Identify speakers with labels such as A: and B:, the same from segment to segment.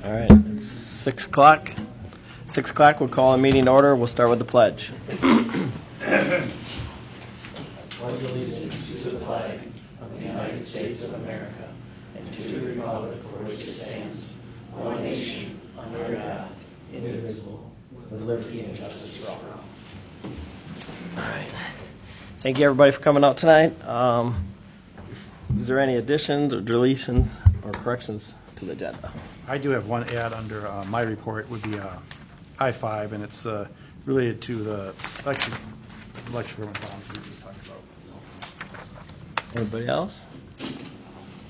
A: All right, it's 6 o'clock. 6 o'clock, we'll call a meeting to order. We'll start with the pledge.
B: Pledge allegiance to the flag of the United States of America and to the republic for which it stands, one nation, under God, indivisible, with liberty and justice for all.
A: All right. Thank you, everybody, for coming out tonight. Is there any additions or deletions or corrections to the agenda?
C: I do have one add under my report, would be I-5, and it's related to the election government volunteers we talked about.
A: Anybody else?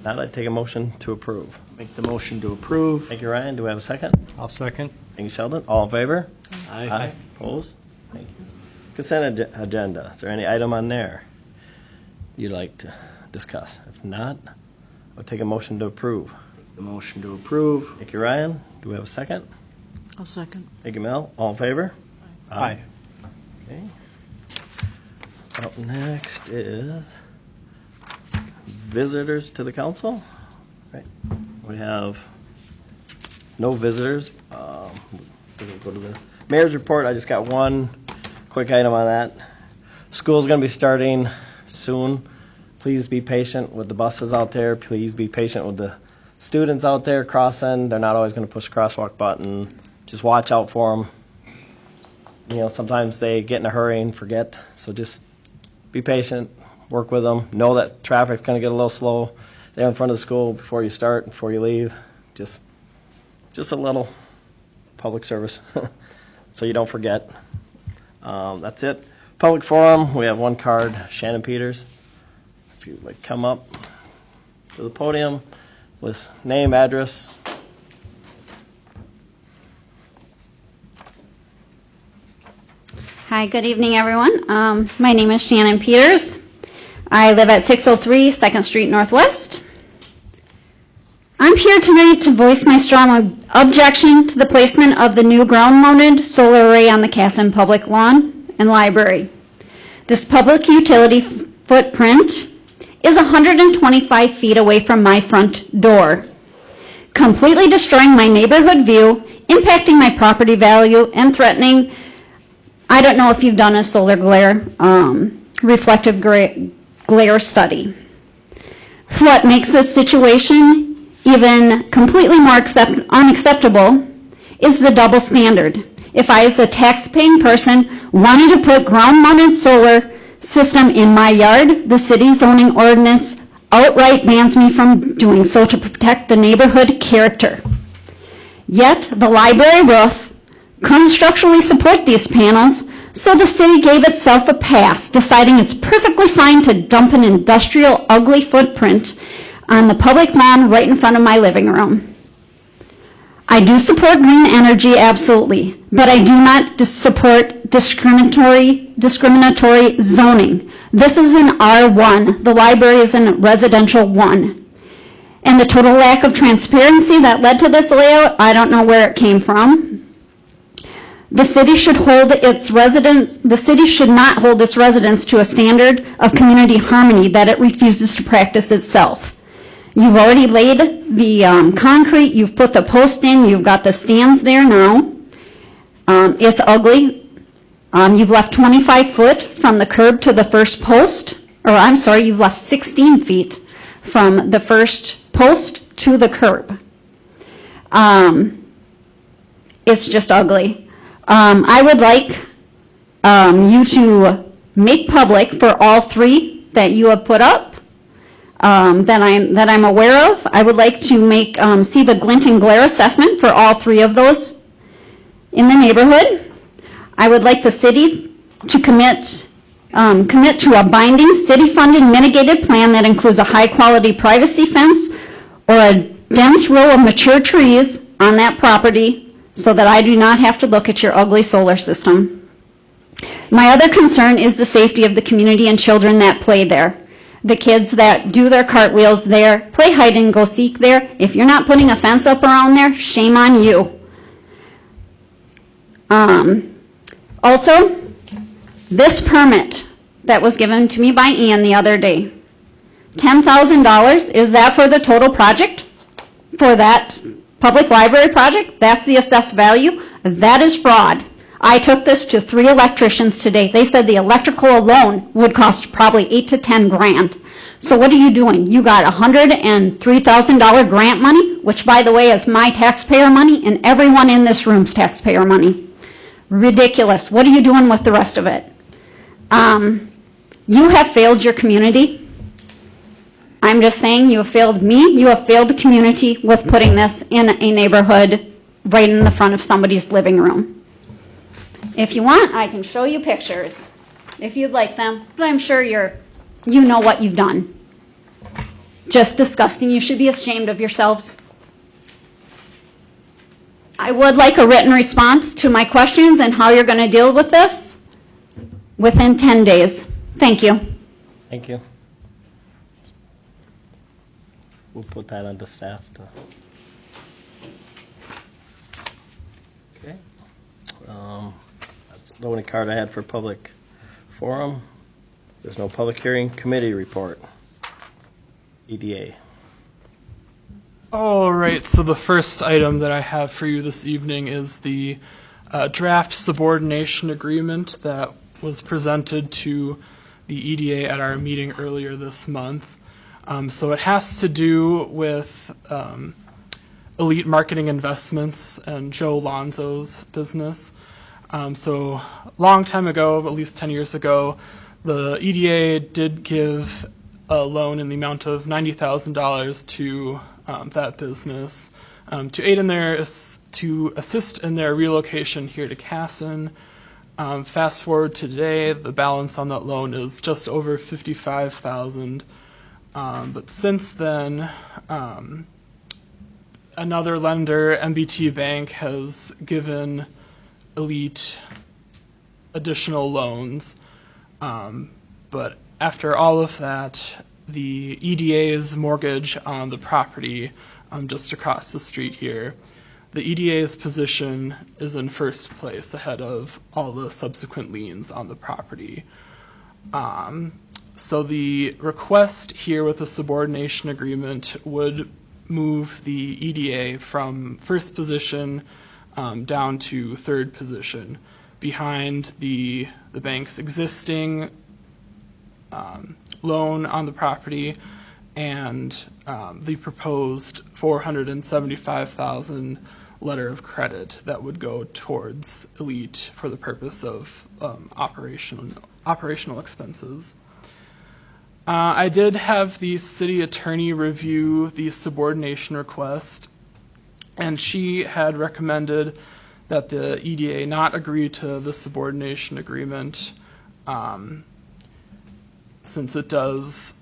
A: Now I'd take a motion to approve.
B: Make the motion to approve.
A: Thank you, Ryan. Do we have a second?
C: I'll second.
A: Thank you, Sheldon. All in favor?
B: Aye.
A: Opposed? Thank you. Consent agenda. Is there any item on there you'd like to discuss? If not, I'll take a motion to approve.
B: The motion to approve.
A: Thank you, Ryan. Do we have a second?
D: I'll second.
A: Thank you, Mel. All in favor?
C: Aye.
A: Okay. Up next is visitors to the council. Right. We have no visitors. We're going to go to the mayor's report. I just got one quick item on that. School's going to be starting soon. Please be patient with the buses out there. Please be patient with the students out there crossing. They're not always going to push the crosswalk button. Just watch out for them. You know, sometimes they get in a hurry and forget. So just be patient, work with them. Know that traffic's going to get a little slow there in front of the school before you start, before you leave. Just a little public service so you don't forget. That's it. Public forum, we have one card, Shannon Peters. If you would come up to the podium with name, address.
E: Hi, good evening, everyone. My name is Shannon Peters. I live at 603 2nd Street Northwest. I'm here tonight to voice my strong objection to the placement of the new ground-mounted solar array on the Casson Public Lawn and Library. This public utility footprint is 125 feet away from my front door, completely destroying my neighborhood view, impacting my property value, and threatening. I don't know if you've done a solar glare, reflective glare study. What makes this situation even completely more unacceptable is the double standard. If I, as a tax-paying person, wanted to put ground-mounted solar system in my yard, the city zoning ordinance outright bans me from doing so to protect the neighborhood character. Yet, the library roof couldn't structurally support these panels, so the city gave itself a pass, deciding it's perfectly fine to dump an industrial, ugly footprint on the public lawn right in front of my living room. I do support green energy, absolutely, but I do not support discriminatory zoning. This is an R1. The library is in residential 1. And the total lack of transparency that led to this layout, I don't know where it came from. The city should not hold its residents to a standard of community harmony that it refuses to practice itself. You've already laid the concrete, you've put the post in, you've got the stands there now. It's ugly. You've left 25 foot from the curb to the first post, or I'm sorry, you've left 16 feet from the first post to the curb. It's just ugly. I would like you to make public for all three that you have put up that I'm aware of. I would like to see the glint and glare assessment for all three of those in the neighborhood. I would like the city to commit to a binding city-funded mitigated plan that includes a high-quality privacy fence or a dense row of mature trees on that property so that I do not have to look at your ugly solar system. My other concern is the safety of the community and children that play there. The kids that do their cartwheels there, play hide and go seek there. If you're not putting a fence up around there, shame on you. Also, this permit that was given to me by Ian the other day, $10,000, is that for the total project? For that Public library project, that's the assessed value. That is fraud. I took this to 3 electricians today. They said the electrical alone would cost probably 8 to 10 grand. So what are you doing? You got $103,000 grant money, which by the way is my taxpayer money and everyone in this room's taxpayer money. Ridiculous. What are you doing with the rest of it? You have failed your community. I'm just saying you have failed me. You have failed the community with putting this in a neighborhood right in the front of somebody's living room. If you want, I can show you pictures if you'd like them, but I'm sure you know what you've done. Just disgusting. You should be ashamed of yourselves. I would like a written response to my questions and how you're going to deal with this within 10 days. Thank you.
A: Thank you. We'll put that on the staff to. Okay. That's the only card I had for public forum. There's no public hearing. Committee report. EDA.
D: All right, so the first item that I have for you this evening is the draft subordination agreement that was presented to the EDA at our meeting earlier this month. So it has to do with Elite Marketing Investments and Joe Lonzo's business. So a long time ago, at least 10 years ago, the EDA did give a loan in the amount of $90,000 to that business to aid in to assist in their relocation here to Casson. Fast forward to today, the balance on that loan is just over $55,000. But since then, another lender, MBT Bank, has given Elite additional loans. But after all of that, the EDA's mortgage on the property just across the street here, the EDA's position is in first place ahead of all the subsequent liens on the property. So the request here with the subordination agreement would move the EDA from first position down to third position behind the bank's existing loan on the property and the proposed $475,000 letter of credit that would go towards Elite for the purpose of operational expenses. I did have the city attorney review the subordination request, and she had recommended that the EDA not agree to the subordination agreement since it does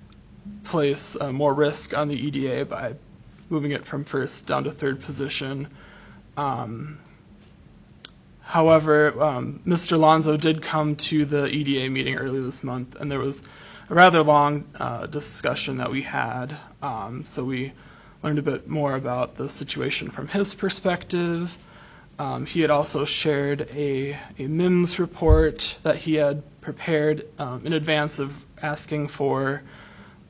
D: place more risk on the EDA by moving it from first down to third position. However, Mr. Lonzo did come to the EDA meeting earlier this month, and there was a rather long discussion that we had. So we learned a bit more about the situation from his perspective. He had also shared a MIMS report that he had prepared in advance of asking for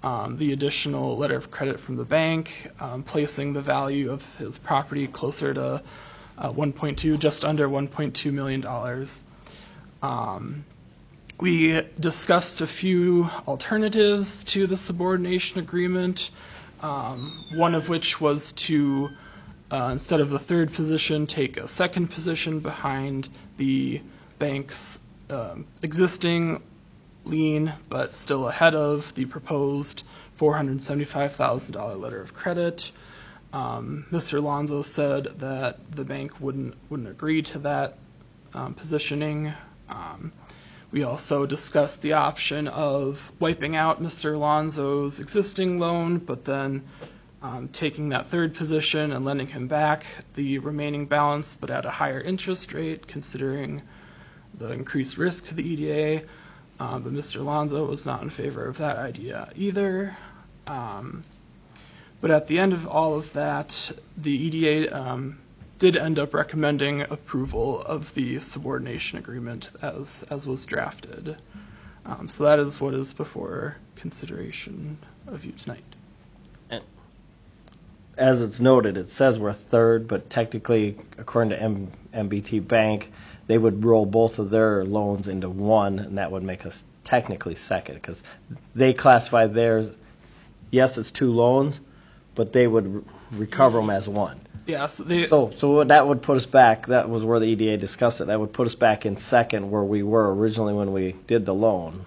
D: the additional letter of credit from the bank, placing the value of his property closer to just under $1.2 million. We discussed a few alternatives to the subordination agreement, one of which was to, instead of the third position, take a second position behind the bank's existing lien, but still ahead of the proposed $475,000 letter of credit. Mr. Lonzo said that the bank wouldn't agree to that positioning. We also discussed the option of wiping out Mr. Lonzo's existing loan, but then taking that third position and lending him back the remaining balance, but at a higher interest rate, considering the increased risk to the EDA. But Mr. Lonzo was not in favor of that idea either. But at the end of all of that, the EDA did end up recommending approval of the subordination agreement as was drafted. So that is what is before consideration of you tonight.
A: as it's noted, it says we're third, but technically, according to MBT Bank, they would roll both of their loans into one, and that would make us technically second, because they classify theirs, yes, it's two loans, but they would recover them as one.
D: Yeah, so they,
A: So that would put us back, that was where the EDA discussed it, that would put us back in second where we were originally when we did the loan.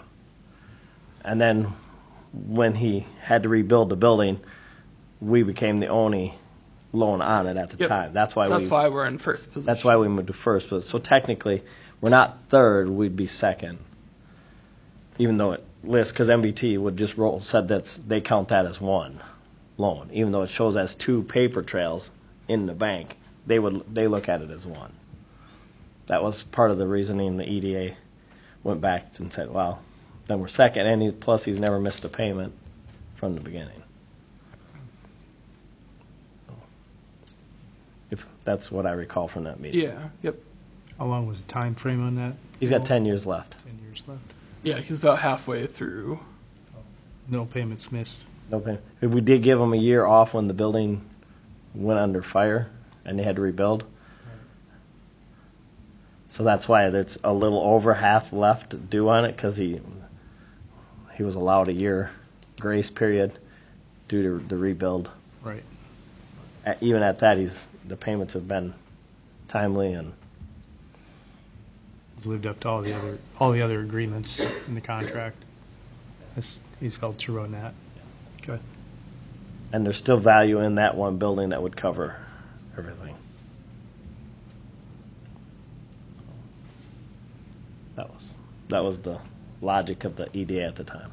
A: And then when he had to rebuild the building, we became the only loan on it at the
D: Yep.
A: time. That's why
D: we're in first position.
A: that's why we moved to first. But so technically, we're not third, we'd be second. Even though it lists, because MBT would just said they count that as one loan, even though it shows as two paper trails in the bank, they look at it as one. That was part of the reasoning the EDA went back and said, well, then we're second, and plus he's never missed a payment from the beginning. If that's what I recall from that meeting.
D: Yeah, yep.
F: How long was the time frame on that?
A: He's got 10 years left.
F: 10 years left.
D: Yeah, he's about halfway through.
F: No payments missed.
A: No payment. We did give him a year off when the building went under fire and they had to rebuild. So that's why it's a little over half left due on it, because he was allowed a year grace period due to the rebuild.
F: Right.
A: Even at that, the payments have been timely, and
F: He's lived up to all the other agreements in the contract. He's held true on that. Good.
A: there's still value in that one building that would cover everything. That was the logic of the EDA at the time.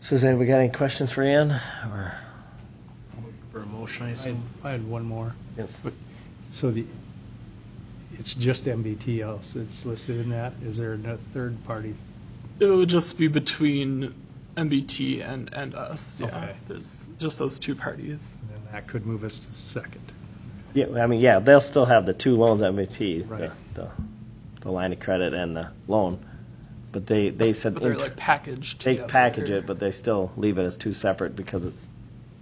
A: So, has anybody got any questions for Ian? Or,
C: For a motion, I assume.
F: I had one more.
A: yes.
F: So it's just MBT else that's listed in that? Is there a third party?
D: It would just be between MBT and us. Yeah,
F: Okay.
D: there's just those two parties.
F: And then that could move us to second.
A: Yeah, I mean, yeah, they'll still have the two loans at MBT,
F: Right.
A: the line of credit and the loan, but they said
D: But they're like packaged
A: they
D: together.
A: package it, but they still leave it as two separate because it's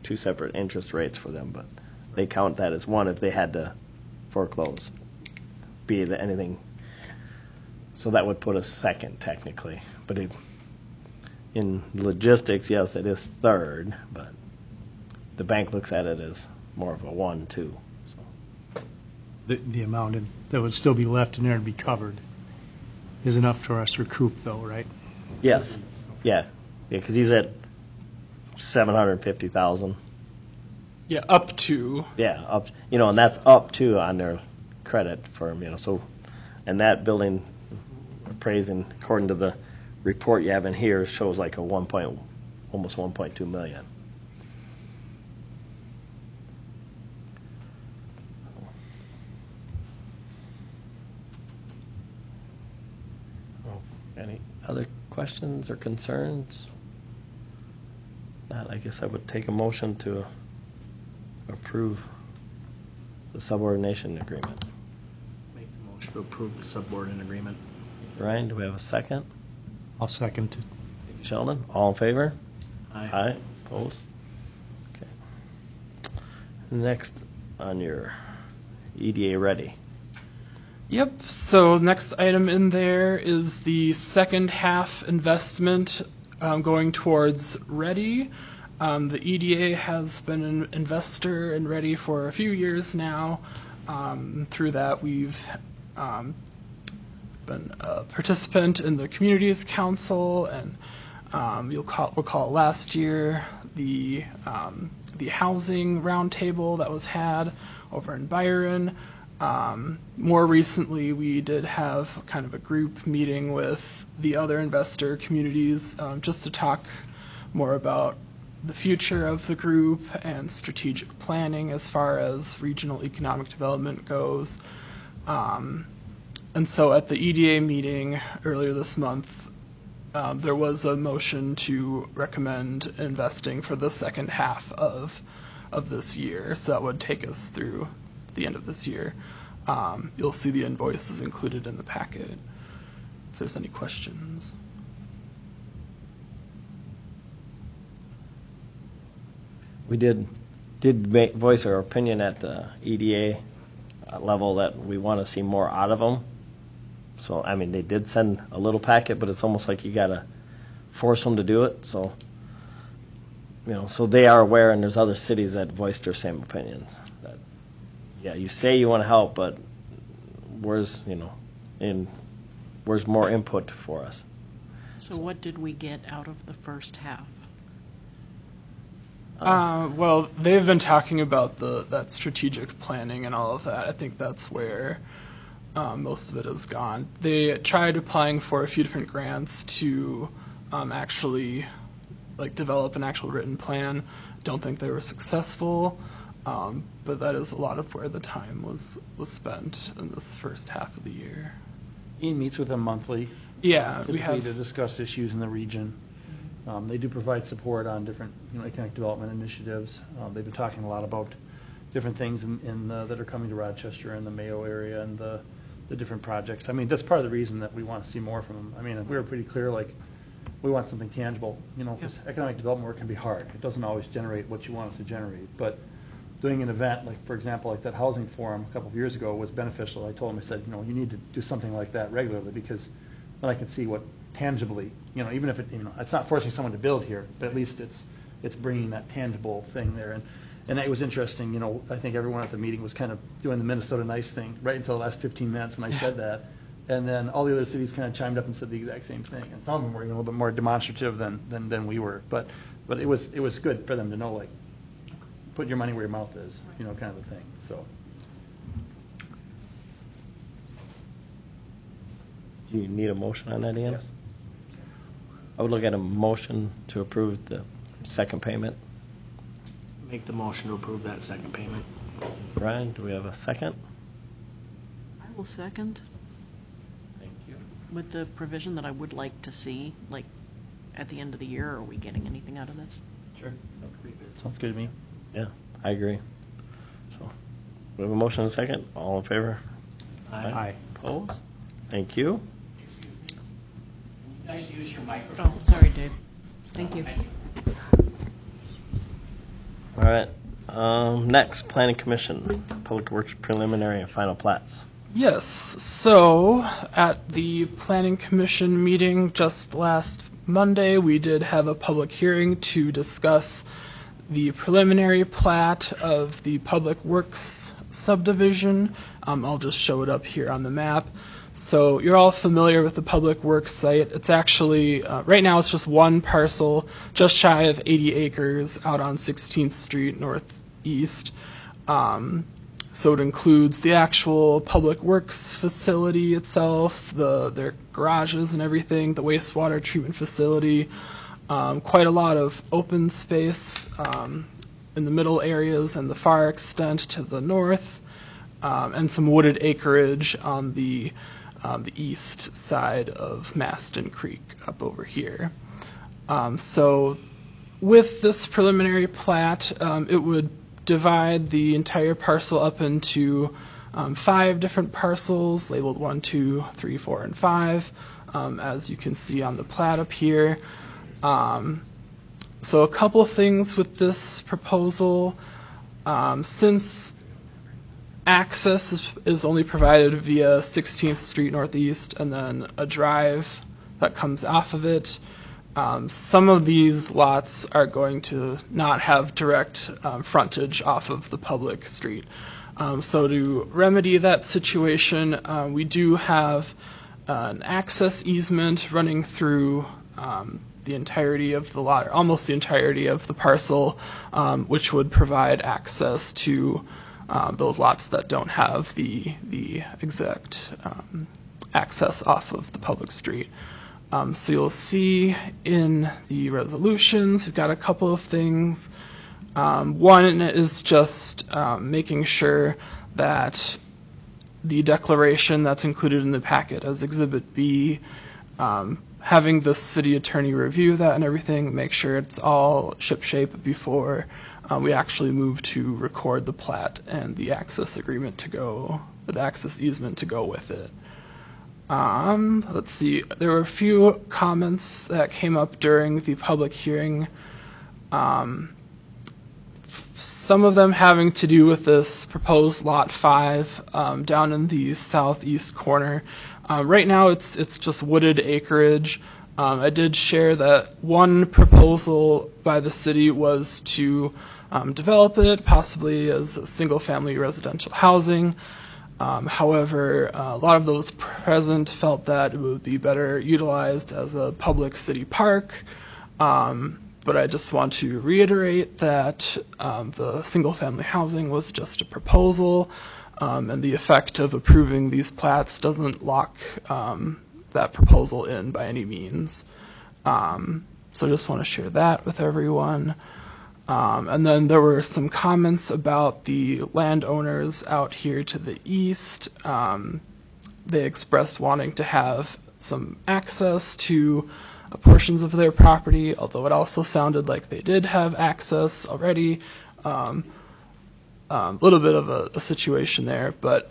A: two separate interest rates for them. But they count that as one if they had to foreclose, be it anything. So that would put us second technically, but in logistics, yes, it is third, but the bank looks at it as more of a 1-2.
F: The amount that would still be left in there to be covered is enough for us to recoup, though, right?
A: Yes, yeah, because he's at 750,000.
D: Yeah, up to.
A: Yeah, up, and that's up to on their credit firm, so, and that building appraising, according to the report you have in here, shows like almost 1.2 million. Any other questions or concerns? Not, I guess I would take a motion to approve the subordination agreement.
C: Make the motion to approve the subordinate agreement.
A: Ryan, do we have a second?
F: I'll second it.
A: Sheldon, all in favor?
C: Aye.
A: Aye, opposed? Okay. Next on your EDA ready.
D: Yep. So next item in there is the second half investment going towards Ready. The EDA has been an investor in Ready for a few years now. Through that, we've been a participant in the Communities Council, and we'll call it last year the housing roundtable that was had over in Byron. More recently, we did have kind of a group meeting with the other investor communities just to talk more about the future of the group and strategic planning as far as regional economic development goes. And so at the EDA meeting earlier this month, there was a motion to recommend investing for the second half of this year. So that would take us through the end of this year. You'll see the invoices included in the packet if there's any questions.
A: we did voice our opinion at the EDA level that we want to see more out of them. So, I mean, they did send a little packet, but it's almost like you got to force them to do it. So, so they are aware, and there's other cities that voiced their same opinions. That, yeah, you say you want to help, but where's more input for us?
G: So what did we get out of the first half?
D: Well, they've been talking about that strategic planning and all of that. I think that's where most of it has gone. They tried applying for a few different grants to actually develop an actual written plan. Don't think they were successful, but that is a lot of where the time was spent in this first half of the year.
C: Ian meets with them monthly.
D: Yeah, we
C: Typically
D: have.
C: to discuss issues in the region. They do provide support on different economic development initiatives. They've been talking a lot about different things that are coming to Rochester and the Mayo area and the different projects. I mean, that's part of the reason that we want to see more from them. I mean, we were pretty clear, we want something tangible, because economic development work can be hard. It doesn't always generate what you want it to generate. But doing an event, for example, like that housing forum a couple of years ago was beneficial. I told them, I said, you need to do something like that regularly, because then I can see what tangibly, even if it's not forcing someone to build here, but at least it's bringing that tangible thing there. And it was interesting, I think everyone at the meeting was kind of doing the Minnesota nice thing right until the last 15 minutes when I said that. And then all the other cities kind of chimed up and said the exact same thing. And some of them were a little bit more demonstrative than we were. But it was good for them to know, put your money where your mouth is, kind of a thing. So.
A: Do you need a motion on that, Ian?
C: Yes.
A: I would look at a motion to approve the second payment.
B: Make the motion to approve that second payment.
A: Brian, do we have a second?
G: I will second,
A: Thank you.
G: with the provision that I would like to see, at the end of the year, are we getting anything out of this?
A: Sure.
C: Sounds good to me.
A: Yeah, I agree. So, we have a motion and a second. All in favor?
F: Aye.
A: Opposed? Thank you.
H: You guys use your microphone.
G: Oh, sorry, Dave. Thank you.
A: All right. Next, Planning Commission, Public Works preliminary and final plats.
D: Yes, so at the Planning Commission meeting just last Monday, we did have a public hearing to discuss the preliminary plat of the Public Works subdivision. I'll just show it up here on the map. So you're all familiar with the Public Works site. It's actually, right now it's just one parcel, just shy of 80 acres out on 16th Street Northeast. So it includes the actual Public Works facility itself, their garages and everything, the wastewater treatment facility, quite a lot of open space in the middle areas and the far extent to the north, and some wooded acreage on the east side of Maston Creek up over here. So with this preliminary plat, it would divide the entire parcel up into 5 different parcels labeled 1, 2, 3, 4, and 5, as you can see on the plat up here. So a couple things with this proposal. Since access is only provided via 16th Street Northeast and then a drive that comes off of it, some of these lots are going to not have direct frontage off of the public street. So to remedy that situation, we do have an access easement running through the entirety of the lot, or almost the entirety of the parcel, which would provide access to those lots that don't have the exact access off of the public street. So you'll see in the resolutions, we've got a couple of things. One is just making sure that the declaration that's included in the packet as Exhibit B, having the city attorney review that and everything, make sure it's all shipshape before we actually move to record the plat and the access agreement to go, the access easement to go with it. Let's see, there were a few comments that came up during the public hearing. some of them having to do with this proposed Lot 5 down in the southeast corner. Right now, it's just wooded acreage. I did share that one proposal by the city was to develop it, possibly as a single-family residential housing. However, a lot of those present felt that it would be better utilized as a public city park. But I just want to reiterate that the single-family housing was just a proposal, and the effect of approving these plats doesn't lock that proposal in by any means. So I just want to share that with everyone. And then there were some comments about the landowners out here to the east. They expressed wanting to have some access to portions of their property, although it also sounded like they did have access already. A little bit of a situation there, but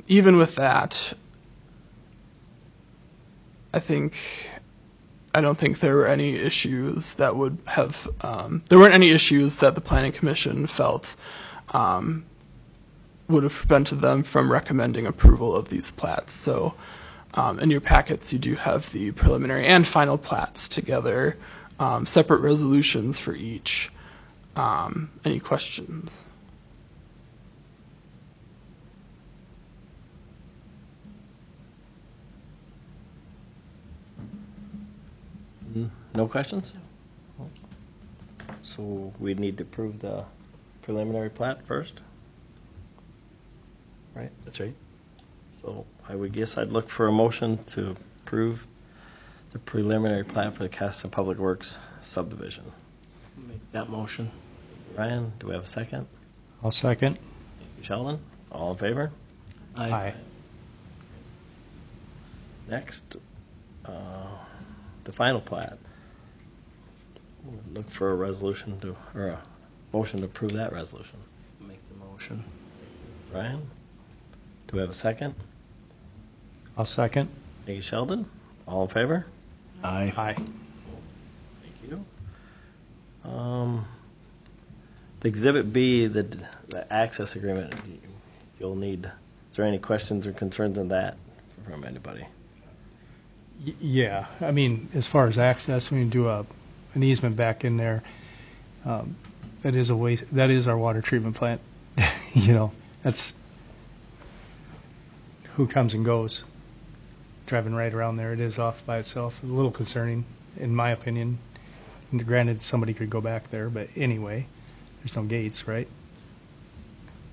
D: even with that, I don't think there were any issues that would have, there weren't any issues that the Planning Commission felt would have prevented them from recommending approval of these plats. So in your packets, you do have the preliminary and final plats together, separate resolutions for each. Any questions?
A: No questions? So we need to approve the preliminary plat first? Right?
C: That's right.
A: So I would guess I'd look for a motion to approve the preliminary plat for the Casson Public Works subdivision.
B: Make that motion.
A: Ryan, do we have a second?
F: I'll second.
A: Thank you, Sheldon. All in favor?
F: Aye.
A: Next, the final plat. Look for a resolution to, or a motion to approve that resolution.
B: Make the motion.
A: Ryan, do we have a second?
F: I'll second.
A: Thank you, Sheldon. All in favor?
B: Aye.
F: Aye.
A: Thank you. The Exhibit B, the access agreement, you'll need, is there any questions or concerns on that from anybody?
F: Yeah, I mean, as far as access, when you do an easement back in there, that is a waste, that is our water treatment plant. You know, that's who comes and goes. Driving right around there, it is off by itself. A little concerning, in my opinion. And granted, somebody could go back there, but anyway, there's no gates, right?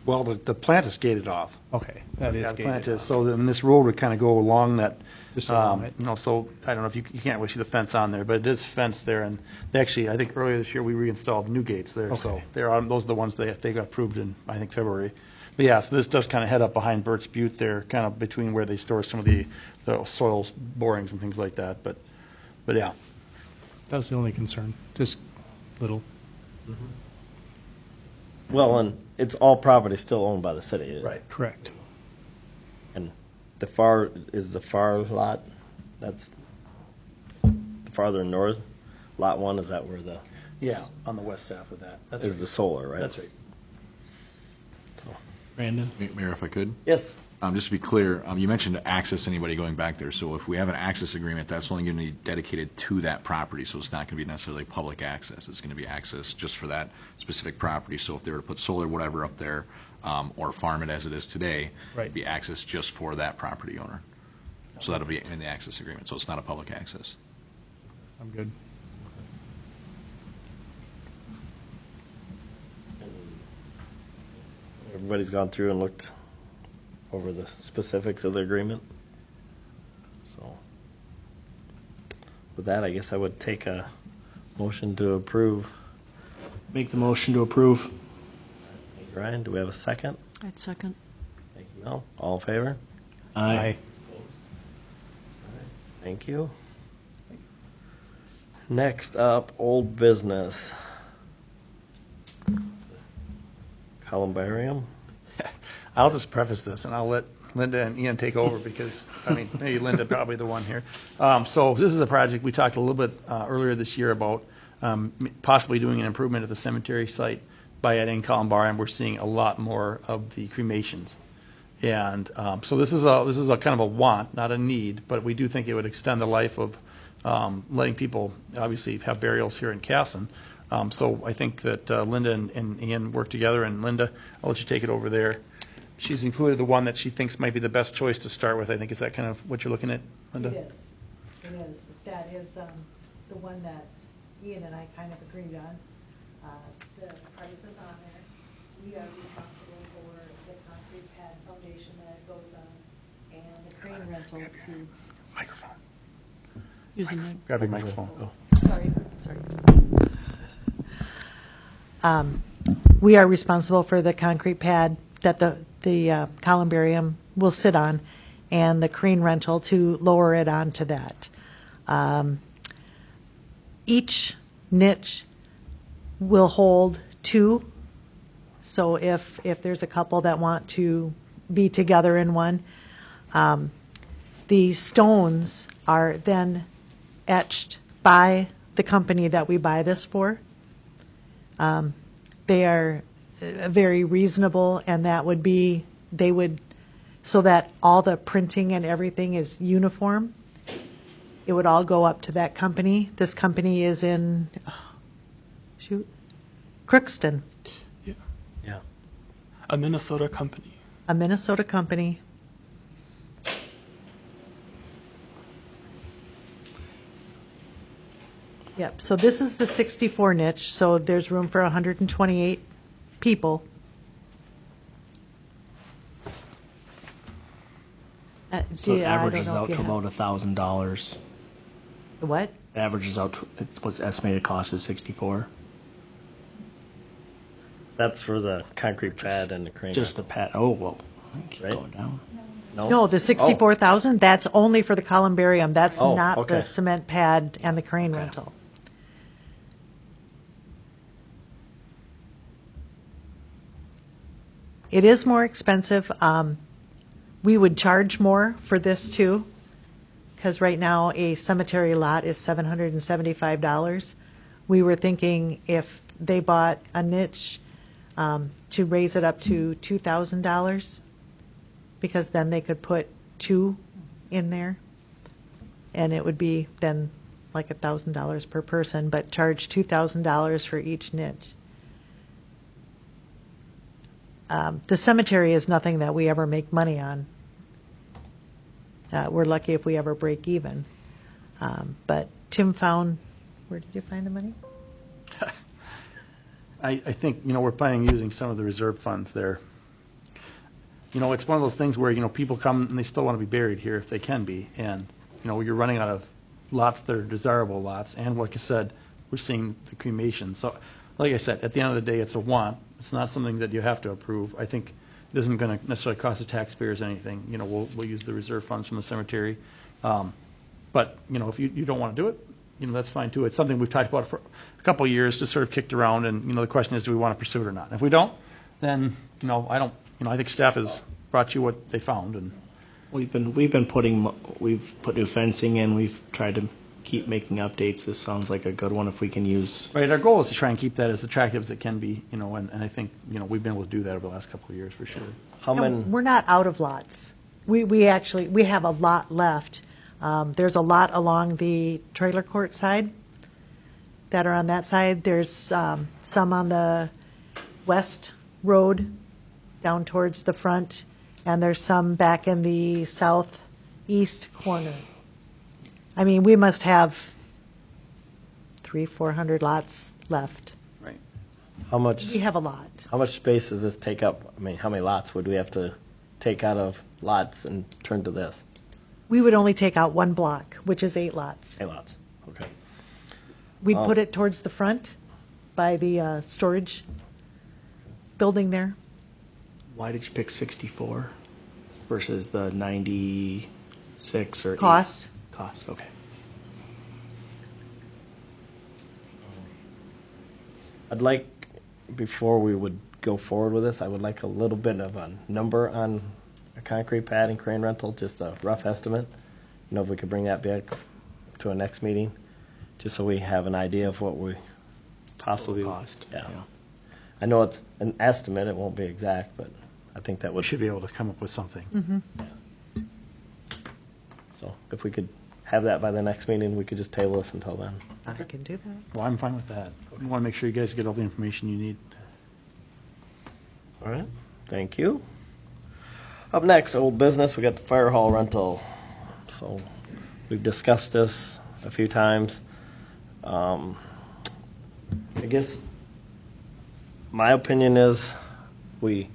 H: Well, the plant is gated off.
F: Okay, that is
H: Yeah, the plant
F: gated.
H: is, so then this road would kind of go along that,
F: Just along it.
H: you know, so, I don't know if you can't really see the fence on there, but it is fenced there, and they actually, I think earlier this year, we reinstalled new gates there, so
F: Okay.
H: those are the ones they got approved in, I think, February. But yeah, so this does kind of head up behind Burt's Butte there, kind of between where they store some of the soil borings and things like that, but yeah.
F: That was the only concern, just little.
A: Well, and it's all property still owned by the city.
F: Correct.
A: And the far lot, that's the farther north, lot 1, is that where the,
H: Yeah, on the west half of that. That's
A: is
H: right.
A: the solar, right?
H: That's right.
B: Brandon?
I: Mayor, if I could?
A: Yes.
I: Just to be clear, you mentioned to access anybody going back there. So if we have an access agreement, that's only going to be dedicated to that property. So it's not going to be necessarily public access. It's going to be access just for that specific property. So if they were to put solar whatever up there or farm it as it is today,
F: Right.
I: it'd be access just for that property owner. So that'll be in the access agreement. So it's not a public access.
F: I'm good.
A: Everybody's gone through and looked over the specifics of the agreement. So with that, I guess I would take a motion to approve.
B: Make the motion to approve.
A: Thank you, Ryan. Do we have a second?
G: I'd second.
A: Thank you, Mel. All in favor?
B: Aye.
A: Thank you. Next up, old business. Columbarium.
H: I'll just preface this, and I'll let Linda and Ian take over because, I mean, maybe Linda probably the one here. So this is a project we talked a little bit earlier this year about possibly doing an improvement at the cemetery site by adding columbarium, we're seeing a lot more of the cremations. And so this is a kind of a want, not a need, but we do think it would extend the life of letting people obviously have burials here in Casson. So I think that Linda and Ian work together, and Linda, I'll let you take it over there. She's included the one that she thinks might be the best choice to start with. I think, is that kind of what you're looking at, Linda?
J: It is. It is. That is the one that Ian and I kind of agreed on. The price is on there. We are responsible for the concrete pad foundation that it goes on and the crane rental to,
H: Microphone.
G: Using the
H: Grab your microphone.
J: sorry. We are responsible for the concrete pad that the columbarium will sit on and the crane rental to lower it onto that. Each niche will hold 2. So if there's a couple that want to be together in one, the stones are then etched by the company that we buy this for. They are very reasonable, and that would be, they would, so that all the printing and everything is uniform. It would all go up to that company. This company is in, Crookston,
A: Yeah.
D: A Minnesota company.
J: a Minnesota company. Yep, so this is the 64 niche, so there's room for 128 people.
B: So it
J: I don't
B: averages
J: know
B: out
J: if
B: to
J: you have-
B: about $1,000.
J: What?
B: Averages out to, what's the estimated cost is 64.
A: That's for the concrete pad and the crane.
B: Just the pad. Oh, well, I keep
A: Right.
B: going down.
J: No, the 64,000, that's only for the columbarium. That's
A: Oh,
J: not
A: okay.
J: the cement pad and the crane rental. It is more expensive. We would charge more for this too, because right now a cemetery lot is $775. We were thinking if they bought a niche, to raise it up to $2,000, because then they could put 2 in there, and it would be then like $1,000 per person, but charge $2,000 for each niche. The cemetery is nothing that we ever make money on. We're lucky if we ever break even. But Tim found, where did you find the money?
H: I think, we're planning on using some of the reserve funds there. It's one of those things where, people come and they still want to be buried here if they can be. And, you're running out of lots that are desirable lots. And like I said, we're seeing the cremation. So, like I said, at the end of the day, it's a want. It's not something that you have to approve. I think it isn't going to necessarily cost the taxpayers anything. We'll use the reserve funds from the cemetery. But, if you don't want to do it, that's fine too. It's something we've talked about for a couple of years, just sort of kicked around, and, the question is, do we want to pursue it or not? And if we don't, then, I think staff has brought you what they found, and
B: We've put new fencing in. We've tried to keep making updates. This sounds like a good one if we can use.
H: right, our goal is to try and keep that as attractive as it can be, and I think, we've been able to do that over the last couple of years for sure.
A: How many?
J: We're not out of lots. We have a lot left. There's a lot along the trailer court side that are on that side. There's some on the west road down towards the front, and there's some back in the southeast corner. I mean, we must have 300-400 lots left.
H: Right.
A: How much?
J: We have a lot.
A: How much space does this take up? I mean, how many lots would we have to take out of lots and turn to this?
J: We would only take out 1 block, which is 8 lots.
A: 8 lots. Okay.
J: We'd put it towards the front by the storage building there.
B: Why did you pick 64 versus the 96 or 8?
J: Cost.
B: Cost, okay.
A: I'd like, before we would go forward with this, I would like a little bit of a number on a concrete pad and crane rental, just a rough estimate. If we could bring that back to a next meeting, just so we have an idea of what we possibly.
B: Total cost, yeah.
A: I know it's an estimate, it won't be exact, but I think that
H: We
A: would,
H: should be able to come up with something.
A: so if we could have that by the next meeting, we could just table this until then.
J: I can do that.
H: Well, I'm fine with that. I want to make sure you guys get all the information you need.
A: All right, thank you. Up next, old business, we got the fire hall rental. So we've discussed this a few times. I guess my opinion is we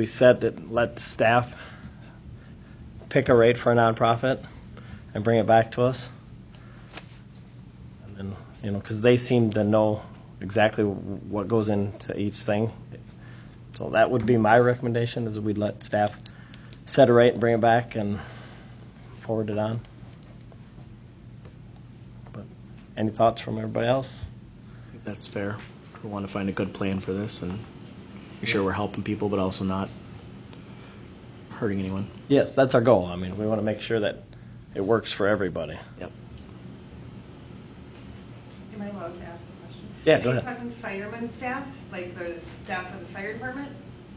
A: set it, let staff pick a rate for a nonprofit and bring it back to us. And then, you know, because they seem to know exactly what goes into each thing. So that would be my recommendation, is we'd let staff set a rate and bring it back and forward it on. But any thoughts from everybody else?
B: I think that's fair. We want to find a good plan for this and make sure we're helping people, but also not hurting anyone.
A: Yes, that's our goal. I mean, we want to make sure that it works for everybody.
B: Yep.
K: Am I allowed to ask a question?
A: Yeah, go ahead.
K: Are you talking fireman staff, like the staff of the fire department?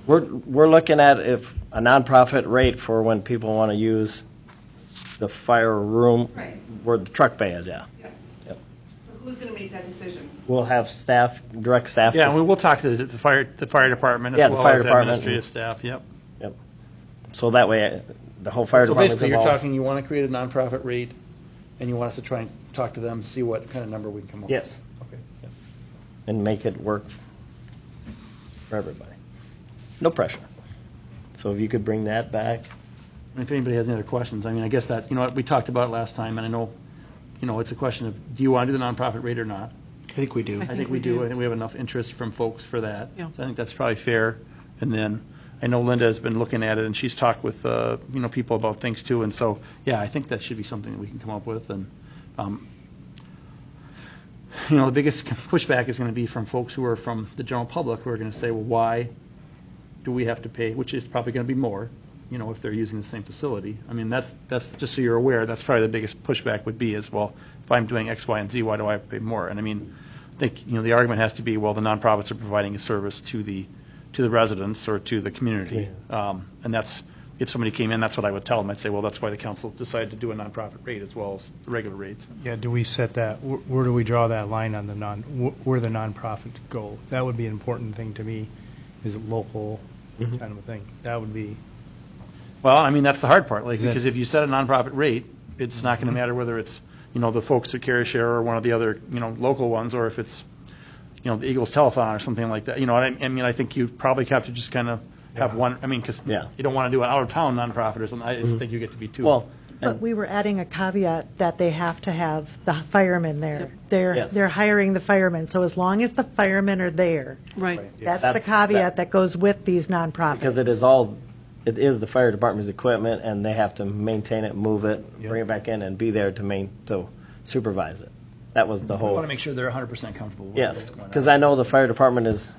A: We're looking at if a nonprofit rate for when people want to use the fire room
K: Right.
A: where the truck bay is, yeah.
K: Yeah.
A: Yep.
K: So who's going to make that decision?
A: We'll have staff, direct staff.
H: Yeah,
A: to-
H: and we will talk to the fire department
A: Yeah,
H: as
A: the
H: well
A: fire
H: as
A: department.
H: administrative staff, yep.
A: Yep. So that way, the whole fire
C: So
A: department's
C: basically, you're
A: involved.
C: talking, you want to create a nonprofit rate, and you want us to try and talk to them, see what kind of number we can come up with.
A: Yes,
C: Okay.
A: and make it work for everybody. No pressure. So if you could bring that back.
H: And if anybody has any other questions, I mean, I guess that, you know, what we talked about it last time, and I know, you know, it's a question of, do you want to do the nonprofit rate or not?
B: I think we do.
H: I think we do. I think we have enough interest from folks for that.
G: Yeah.
H: So I think that's probably fair. And then, I know Linda has been looking at it, and she's talked with, you know, people about things too. And so, yeah, I think that should be something that we can come up with. And, you know, the biggest pushback is going to be from folks who are from the general public, who are going to say, well, why do we have to pay, which is probably going to be more, you know, if they're using the same facility. I mean, that's just so you're aware, that's probably the biggest pushback would be is, well, if I'm doing X, Y, and Z, why do I have to pay more? And I mean, I think, you know, the argument has to be, well, the nonprofits are providing a service to the residents or to the community. And that's, if somebody came in, that's what I would tell them. I'd say, well, that's why the council decided to do a nonprofit rate as well as the regular rates.
F: Yeah, do we set that, where do we draw that line on the where the nonprofit go? That would be an important thing to me. Is it local kind of a thing? That would be,
H: Well, I mean, that's the hard part, like,
F: Is it-
H: because if you set a nonprofit rate, it's not going to matter whether it's, you know, the folks at CareShare or one of the other, you know, local ones, or if it's, you know, the Eagles Telethon or something like that. You know, I mean, I think you probably have to just kind of have one, I mean, because
A: Yeah.
H: you don't want to do an out-of-town nonprofit or something. I just think you get to be two.
A: Well,
J: But we were adding a caveat that they have to have the firemen there.
A: Yes.
J: They're hiring the firemen, so as long as the firemen are there,
G: Right.
J: that's the
A: That's-
J: caveat that goes with these nonprofits.
A: because it is the fire department's equipment, and they have to maintain it, move it, bring it back in, and be there to supervise it. That was the
C: We want
A: whole,
C: to make sure they're 100% comfortable with
A: yes,
C: what's going on.
A: because I know the fire department is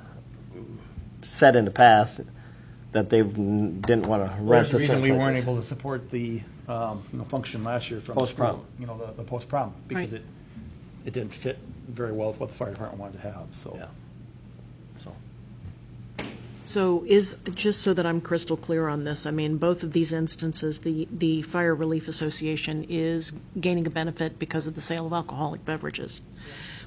A: said in the past that they didn't want to
C: Well,
A: rent
C: That's
A: to
C: the reason
A: certain
C: we weren't
A: places.
C: able to support the, you know, function last year from the
A: Post-prom.
C: school. You know, the post-prom, because
G: Right.
C: it didn't fit very well with what the fire department wanted to have, so.
A: Yeah. So,
G: So just so that I'm crystal clear on this, I mean, both of these instances, the Fire Relief Association is gaining a benefit because of the sale of alcoholic beverages.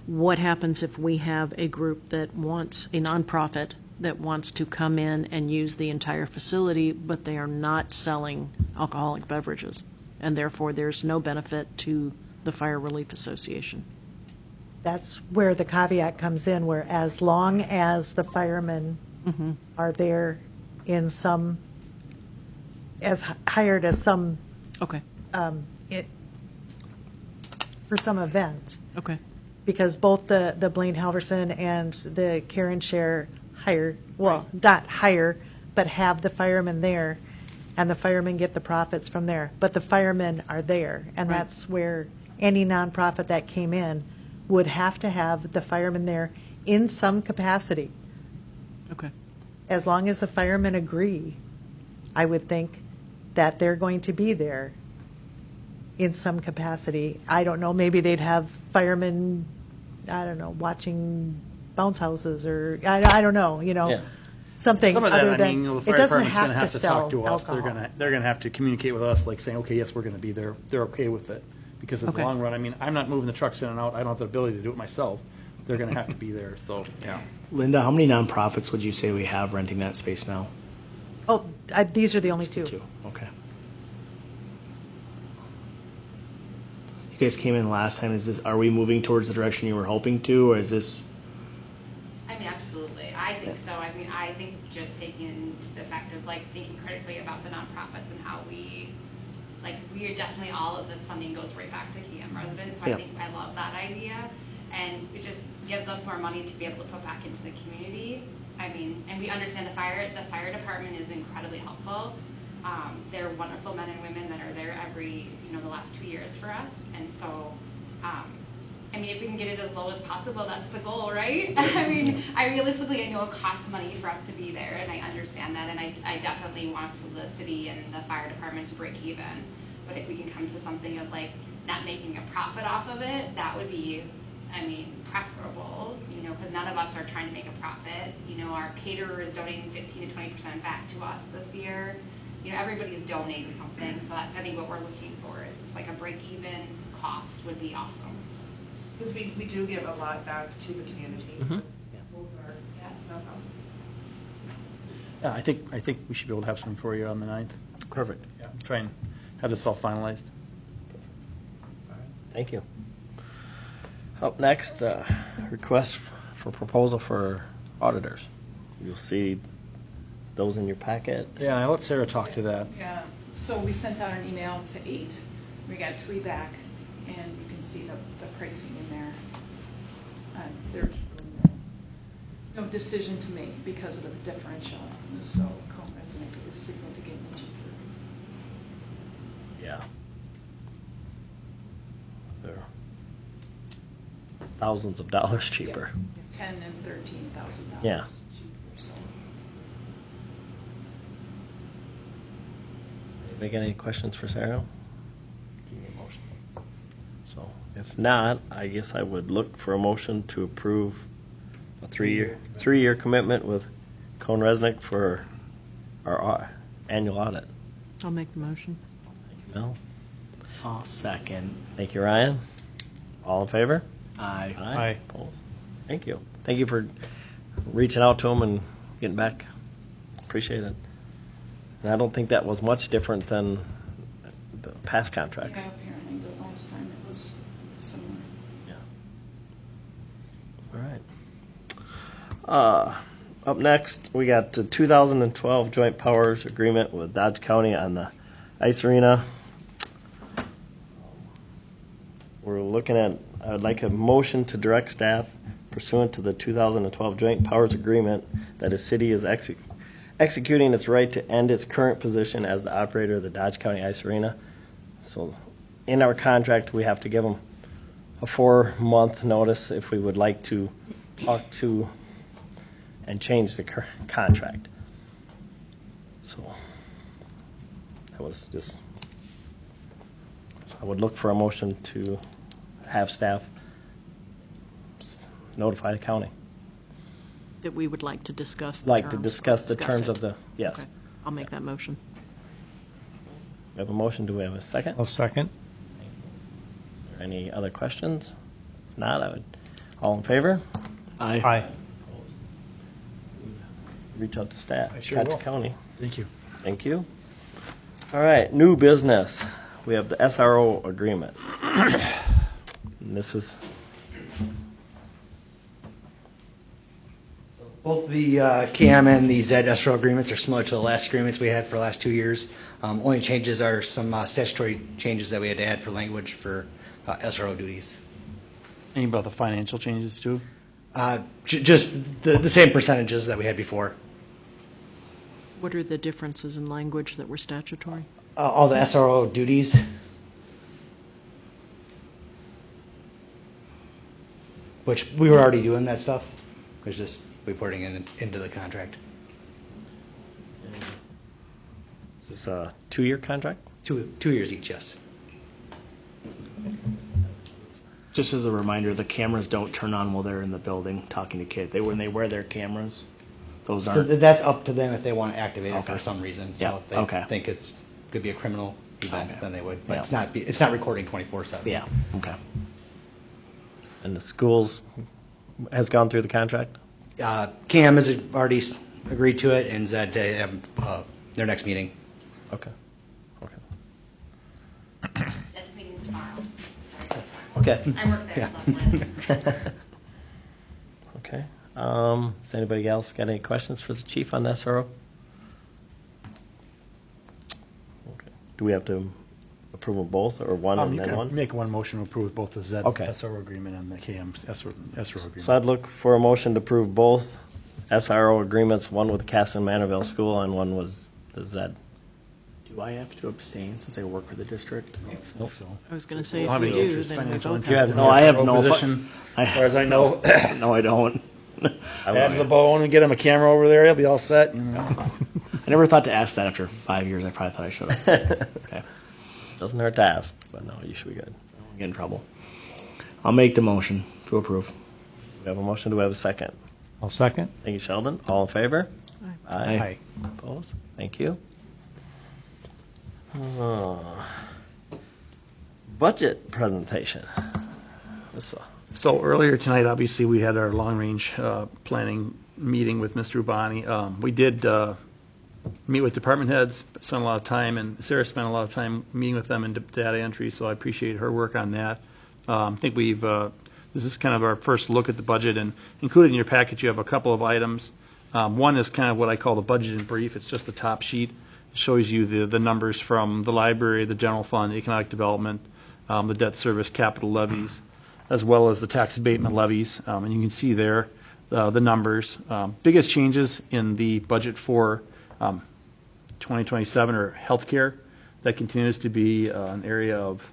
G: What happens if we have a group that wants, a nonprofit, that wants to come in and use the entire facility, but they are not selling alcoholic beverages, and therefore there's no benefit to the Fire Relief Association?
J: That's where the caveat comes in, where as long as the firemen are there in some, hired as some,
G: Okay,
J: for some event,
G: okay,
J: because both the Blaine Halverson and the Karen Share hire, well, not hire, but have the firemen there, and the firemen get the profits from there. But the firemen are there, and
G: Right.
J: that's where any nonprofit that came in would have to have the firemen there in some capacity.
G: okay.
J: As long as the firemen agree, I would think that they're going to be there in some capacity. I don't know, maybe they'd have firemen, I don't know, watching bounce houses, or I don't know,
A: Yeah.
J: something
H: Some of
J: other
H: that, I mean,
J: than,
H: the
J: it
H: fire
J: doesn't
H: department's gonna
J: have
H: have
J: to
H: to talk
J: sell
H: to us.
J: alcohol.
H: They're gonna have to communicate with us, like saying, okay, yes, we're gonna be there. They're okay with it. Because in the
G: Okay.
H: long run, I mean, I'm not moving the trucks in and out. I don't have the ability to do it myself. They're gonna have to be there, so, yeah.
B: Linda, how many nonprofits would you say we have renting that space now?
J: Oh, these are the only two.
B: Two. Okay. You guys came in last time. Are we moving towards the direction you were hoping to, or is this?
L: I mean, absolutely. I think so. I mean, I think just taking into the fact of like thinking critically about the nonprofits and how we are definitely, all of this funding goes right back to KM residents. So
B: Yep.
L: I think I love that idea. And it just gives us more money to be able to put back into the community. I mean, and we understand the fire department is incredibly helpful. They're wonderful men and women that are there every, the last 2 years for us. And so, I mean, if we can get it as low as possible, that's the goal, right? I mean, I know it costs money for us to be there, and I understand that, and I definitely want the city and the fire department to break even. But if we can come to something of like not making a profit off of it, that would be, I mean, preferable, because none of us are trying to make a profit. Our caterer is donating 15 to 20% back to us this year. Everybody's donating something, so that's, I think, what we're looking for is just like a break-even cost would be awesome.
K: Because we do give a lot back to the community.
H: Mhm.
K: Both our nonprofits.
H: Yeah, I think we should be able to have something for you on the 9th.
A: Perfect.
H: Yeah, try and have this all finalized.
A: Thank you. Up next, request for proposal for auditors. You'll see those in your packet.
H: Yeah, I'll let Sarah talk to that.
M: Yeah, so we sent out an email to 8. We got 3 back, and you can see the pricing in there. There's no decision to make because of the differential, so co-resident is significantly cheaper.
A: Yeah. They're thousands of dollars cheaper.
M: Yeah, $10,000 and $13,000
A: Yeah.
M: cheaper, so.
A: Anybody got any questions for Sarah? So, if not, I guess I would look for a motion to approve a three-year commitment with Cone Resnick for our annual audit.
G: I'll make the motion.
A: Thank you, Mel.
B: I'll second.
A: Thank you, Ryan. All in favor?
B: Aye.
F: Aye.
A: Opposed? Thank you. Thank you for reaching out to them and getting back. Appreciate it. And I don't think that was much different than the past contracts.
M: Yeah, apparently the last time it was similar.
A: Yeah. All right. Up next, we got the 2012 Joint Powers Agreement with Dodge County on the ice arena. We're looking at, I'd like a motion to direct staff pursuant to the 2012 Joint Powers Agreement that the city is executing its right to end its current position as the operator of the Dodge County Ice Arena. So in our contract, we have to give them a 4-month notice if we would like to talk to and change the contract. So that was just, I would look for a motion to have staff notify the county.
G: That we would like to discuss the
A: Like to
G: terms.
A: discuss the terms
G: it.
A: of the, yes.
G: Okay. I'll make that motion.
A: We have a motion, do we have a second?
F: I'll second.
A: Are there any other questions? If not, I would, all in favor?
B: Aye.
F: Aye.
A: Reach out to staff.
H: I sure
A: Dodge
H: will.
A: County.
H: Thank you.
A: Thank you. All right, new business. We have the SRO agreement. And this is,
N: Both the CAM and the ZED escrow agreements are similar to the last agreements we had for the last 2 years. Only changes are some statutory changes that we had to add for language for SRO duties.
H: Any about the financial changes too?
N: Just the same percentages that we had before.
G: What are the differences in language that were statutory?
N: All the SRO duties. Which we were already doing that stuff. It's just reporting it into the contract.
A: is this a 2-year contract?
N: 2 years each, yes.
B: Just as a reminder, the cameras don't turn on while they're in the building talking to kids. When they wear their cameras, those
N: So
B: aren't.
N: that's up to them if they want to activate it
B: Okay.
N: for some reason.
B: Yeah,
N: So if they
B: okay.
N: think it's, could be a criminal event,
B: Okay.
N: then they would. But
B: Yeah.
N: it's not recording 24/7.
B: Yeah, okay.
A: And the schools has gone through the contract?
N: Cam has already agreed to it, and said they have their next meeting.
A: Okay. Okay.
L: That's meeting tomorrow. Sorry.
A: Okay.
L: I work there, so I'm like-
A: Okay. Does anybody else got any questions for the chief on the SRO? Okay. Do we have to approve of both, or one and
H: You
A: then
H: can
A: one?
H: make one motion to approve both the Z
A: Okay.
H: SRO agreement and the KM SRO agreement.
A: So I'd look for a motion to approve both SRO agreements, one with Casson Manorville School and one was the Zed.
B: Do I have to abstain since I work for the district?
H: Nope. So.
G: I was going to say, if
H: Don't have
G: we
H: any
G: do,
H: interest,
G: then we
H: financial
G: both
H: interest
G: have
H: in
G: to.
B: No, I have
H: SRO
B: no
H: position.
B: As
H: far as I know.
B: No, I don't.
H: Add the bone and get him a camera over there, he'll be all set. You know.
B: I never thought to ask that after 5 years. I probably thought I should have. Okay.
A: Doesn't hurt to ask, but no, you should be good.
B: I'll get in trouble. I'll make the motion to approve.
A: We have a motion, do we have a second?
F: I'll second.
A: Thank you, Sheldon. All in favor?
F: Aye.
A: Opposed? Thank you. Budget presentation.
H: So earlier tonight, obviously, we had our long-range planning meeting with Mr. Ubani. We did meet with department heads, spent a lot of time, and Sarah spent a lot of time meeting with them in data entry, so I appreciate her work on that. I think this is kind of our first look at the budget, and included in your package, you have a couple of items. One is kind of what I call the budget in brief. It's just the top sheet. It shows you the numbers from the library, the general fund, economic development, the debt service, capital levies, as well as the tax abatement levies. And you can see there the numbers. Biggest changes in the budget for 2027 are healthcare. That continues to be an area of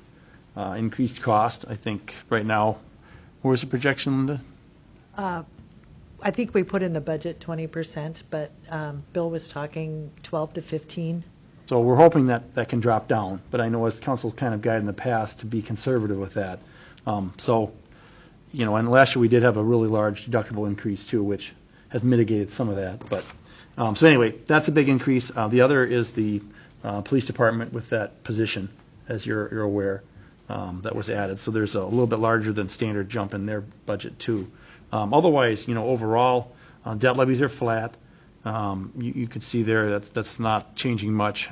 H: increased cost. I think right now, where's the projection, Linda?
J: I think we put in the budget 20%, but Bill was talking 12 to 15.
H: So we're hoping that that can drop down, but I know as council's kind of guided in the past to be conservative with that. So, you know, and last year we did have a really large deductible increase too, which has mitigated some of that. But, so anyway, that's a big increase. The other is the police department with that position, as you're aware, that was added. So there's a little bit larger than standard jump in their budget too. Otherwise, you know, overall, debt levies are flat. You can see there that's not changing much.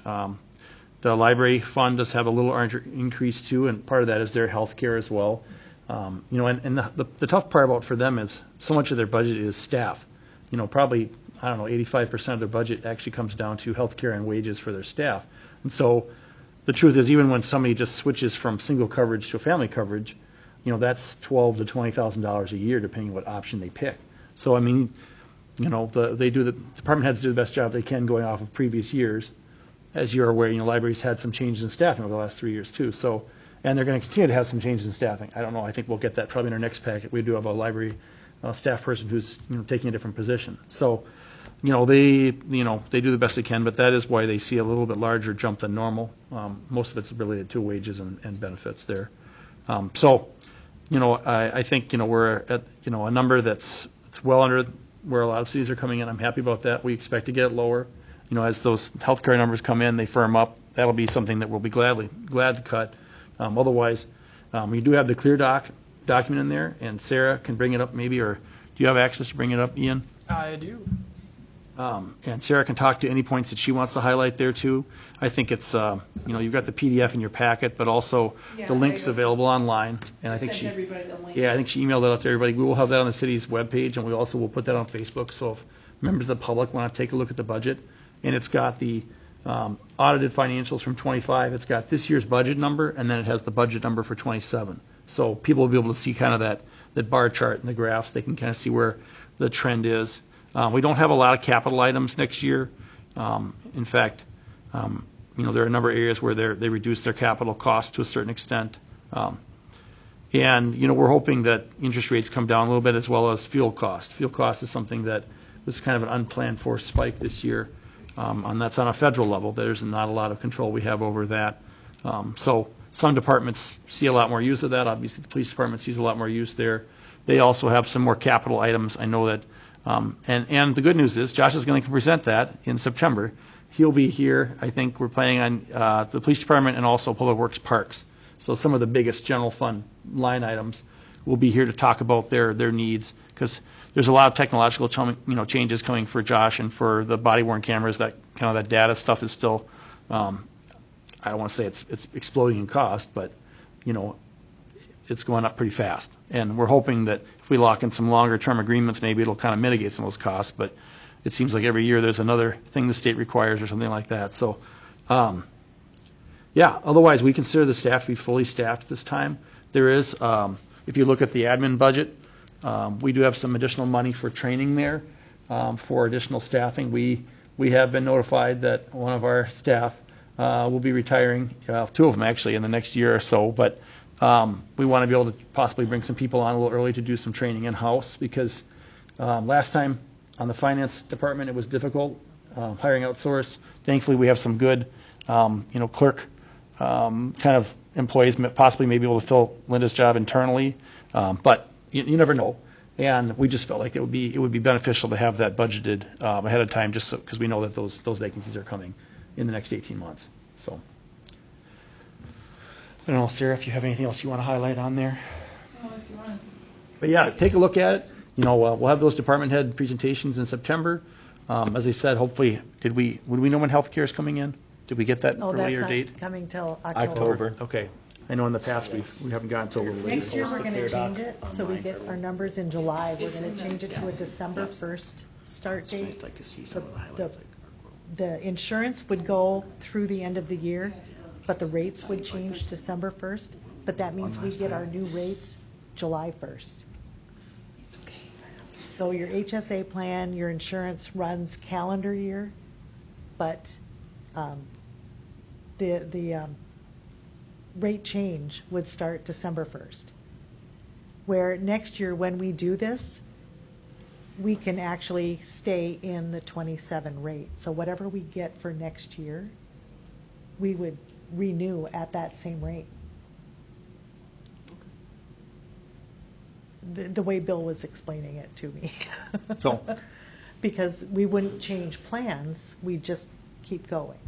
H: The library fund does have a little increase too, and part of that is their health care as well. You know, and the tough part about for them is so much of their budget is staff. You know, probably, I don't know, 85% of their budget actually comes down to health care and wages for their staff. And so the truth is, even when somebody just switches from single coverage to family coverage, you know, that's $12,000 to $20,000 a year, depending on what option they pick. So, I mean, you know, the department heads do the best job they can going off of previous years. As you're aware, you know, libraries had some changes in staffing over the last 3 years too. So, and they're going to continue to have some changes in staffing. I don't know. I think we'll get that probably in our next packet. We do have a library staff person who's, you know, taking a different position. So, you know, they do the best they can, but that is why they see a little bit larger jump than normal. Most of it's related to wages and benefits there. So, you know, I think, you know, we're at, you know, a number that's well under where a lot of cities are coming in. I'm happy about that. We expect to get it lower. You know, as those healthcare numbers come in, they firm up. That'll be something that we'll be glad to cut. Otherwise, we do have the Clear document in there, and Sarah can bring it up maybe, or do you have access to bring it up, Ian?
D: I do.
H: And Sarah can talk to any points that she wants to highlight there too. I think it's, you know, you've got the PDF in your packet, but also
M: Yeah,
H: the link's available online. And I think
M: Sent everybody the link.
H: yeah, I think she emailed it out to everybody. We will have that on the city's webpage, and we also will put that on Facebook. So if members of the public want to take a look at the budget, and it's got the audited financials from 25, it's got this year's budget number, and then it has the budget number for 27. So people will be able to see kind of that bar chart and the graphs. They can kind of see where the trend is. We don't have a lot of capital items next year. In fact, you know, there are a number of areas where they reduce their capital costs to a certain extent. And, you know, we're hoping that interest rates come down a little bit, as well as fuel cost. Fuel cost is something that was kind of an unplanned for spike this year. And that's on a federal level. There's not a lot of control we have over that. So some departments see a lot more use of that. Obviously, the police department sees a lot more use there. They also have some more capital items. I know that, and the good news is Josh is going to present that in September. He'll be here. I think we're planning on the police department and also Public Works Parks. So some of the biggest general fund line items will be here to talk about their needs, because there's a lot of technological changes coming for Josh and for the body-worn cameras. That kind of that data stuff is still, I don't want to say it's exploding in cost, but it's going up pretty fast. And we're hoping that if we lock in some longer-term agreements, maybe it'll kind of mitigate some of those costs. But it seems like every year there's another thing the state requires or something like that. So, yeah, otherwise we consider the staff to be fully staffed this time. There is, if you look at the admin budget, we do have some additional money for training there, for additional staffing. We have been notified that one of our staff will be retiring, two of them actually, in the next year or so. But we want to be able to possibly bring some people on a little early to do some training in-house, because last time on the finance department it was difficult hiring outsource. Thankfully, we have some good, clerk kind of employees, possibly maybe able to fill Linda's job internally, but you never know. And we just felt like it would be beneficial to have that budgeted ahead of time, just because we know that those vacancies are coming in the next 18 months. So, I don't know, Sarah, if you have anything else you want to highlight on there.
M: Well, if you want.
H: But yeah, take a look at it. We'll have those department head presentations in September. As I said, hopefully, would we know when healthcare is coming in? Did we get that
J: Oh, that's
H: earlier
J: not
H: date?
J: coming till October.
H: Okay. I know in the past we haven't gotten until a little later.
J: Next year, we're going to change it, so we get our numbers in July. We're going to change it to a December 1st start date.
H: I'd like to see some of the highlights.
J: The insurance would go through the end of the year, but the rates would change December 1st. But that means we get our new rates July 1st. So your HSA plan, your insurance runs calendar year, but the rate change would start December 1st. Where next year, when we do this, we can actually stay in the 27 rate. So whatever we get for next year, we would renew at that same rate. The way Bill was explaining it to me.
H: So,
J: because we wouldn't change plans, we just keep going.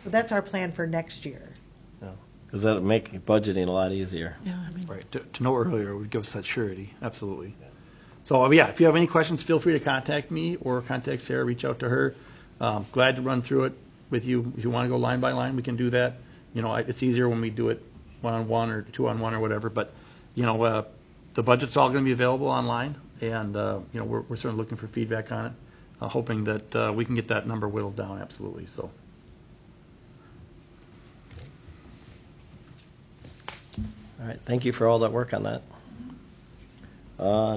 J: So that's our plan for next year.
A: Because that'll make budgeting a lot easier.
G: Yeah, I mean,
H: right, to know earlier would give us that surety, absolutely. So, yeah, if you have any questions, feel free to contact me or contact Sarah, reach out to her. Glad to run through it with you. If you want to go line by line, we can do that. It's easier when we do it one-on-one or two-on-one or whatever, but, the budget's all going to be available online, and, we're certainly looking for feedback on it, hoping that we can get that number whittled down, absolutely, so.
A: All right, thank you for all that work on that.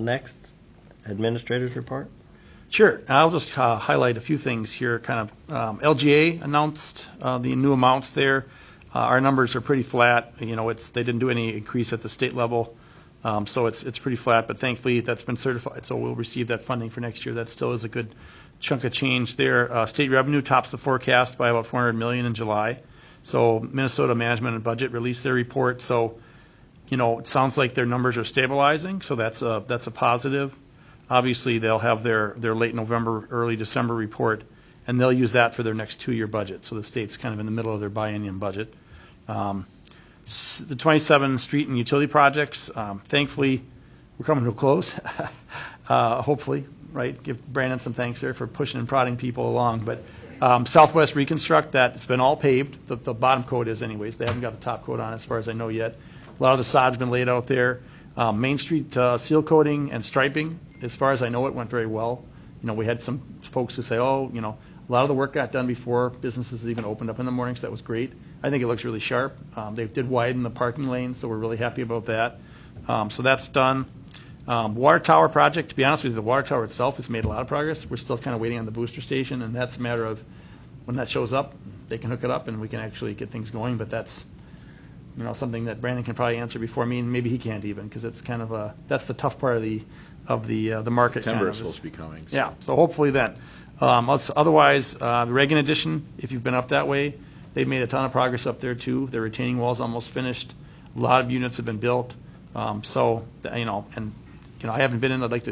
A: Next, administrator's report.
H: Sure. I'll just highlight a few things here. Kind of LGA announced the new amounts there. Our numbers are pretty flat. They didn't do any increase at the state level, so it's pretty flat. But thankfully, that's been certified, so we'll receive that funding for next year. That still is a good chunk of change there. State revenue tops the forecast by about $400 million in July. So Minnesota Management and Budget released their report. So it sounds like their numbers are stabilizing. So that's a positive. Obviously, they'll have their late November, early December report, and they'll use that for their next 2-year budget. So the state's kind of in the middle of their biennium budget. The 27 street and utility projects, thankfully, we're coming to a close. Hopefully, right? Give Brandon some thanks there for pushing and prodding people along. But Southwest Reconstruct, that's been all paved. The bottom coat is anyways. They haven't got the top coat on as far as I know yet. A lot of the sod's been laid out there. Main Street seal coating and striping, as far as I know, it went very well. We had some folks who say, a lot of the work got done before businesses even opened up in the morning, so that was great. I think it looks really sharp. They did widen the parking lanes, so we're really happy about that. So that's done. Water tower project, to be honest with you, the water tower itself has made a lot of progress. We're still kind of waiting on the booster station, and that's a matter of when that shows up, they can hook it up and we can actually get things going, but that's something that Brandon can probably answer before me, and maybe he can't even, because it's kind of that's the tough part of the market.
I: September
H: kind
I: is supposed to be coming. So.
H: Yeah, so hopefully then. Otherwise, the Reagan Edition, if you've been up that way, They've made a ton of progress up there, too. Their retaining wall's almost finished. A lot of units have been built. I haven't been in. I'd like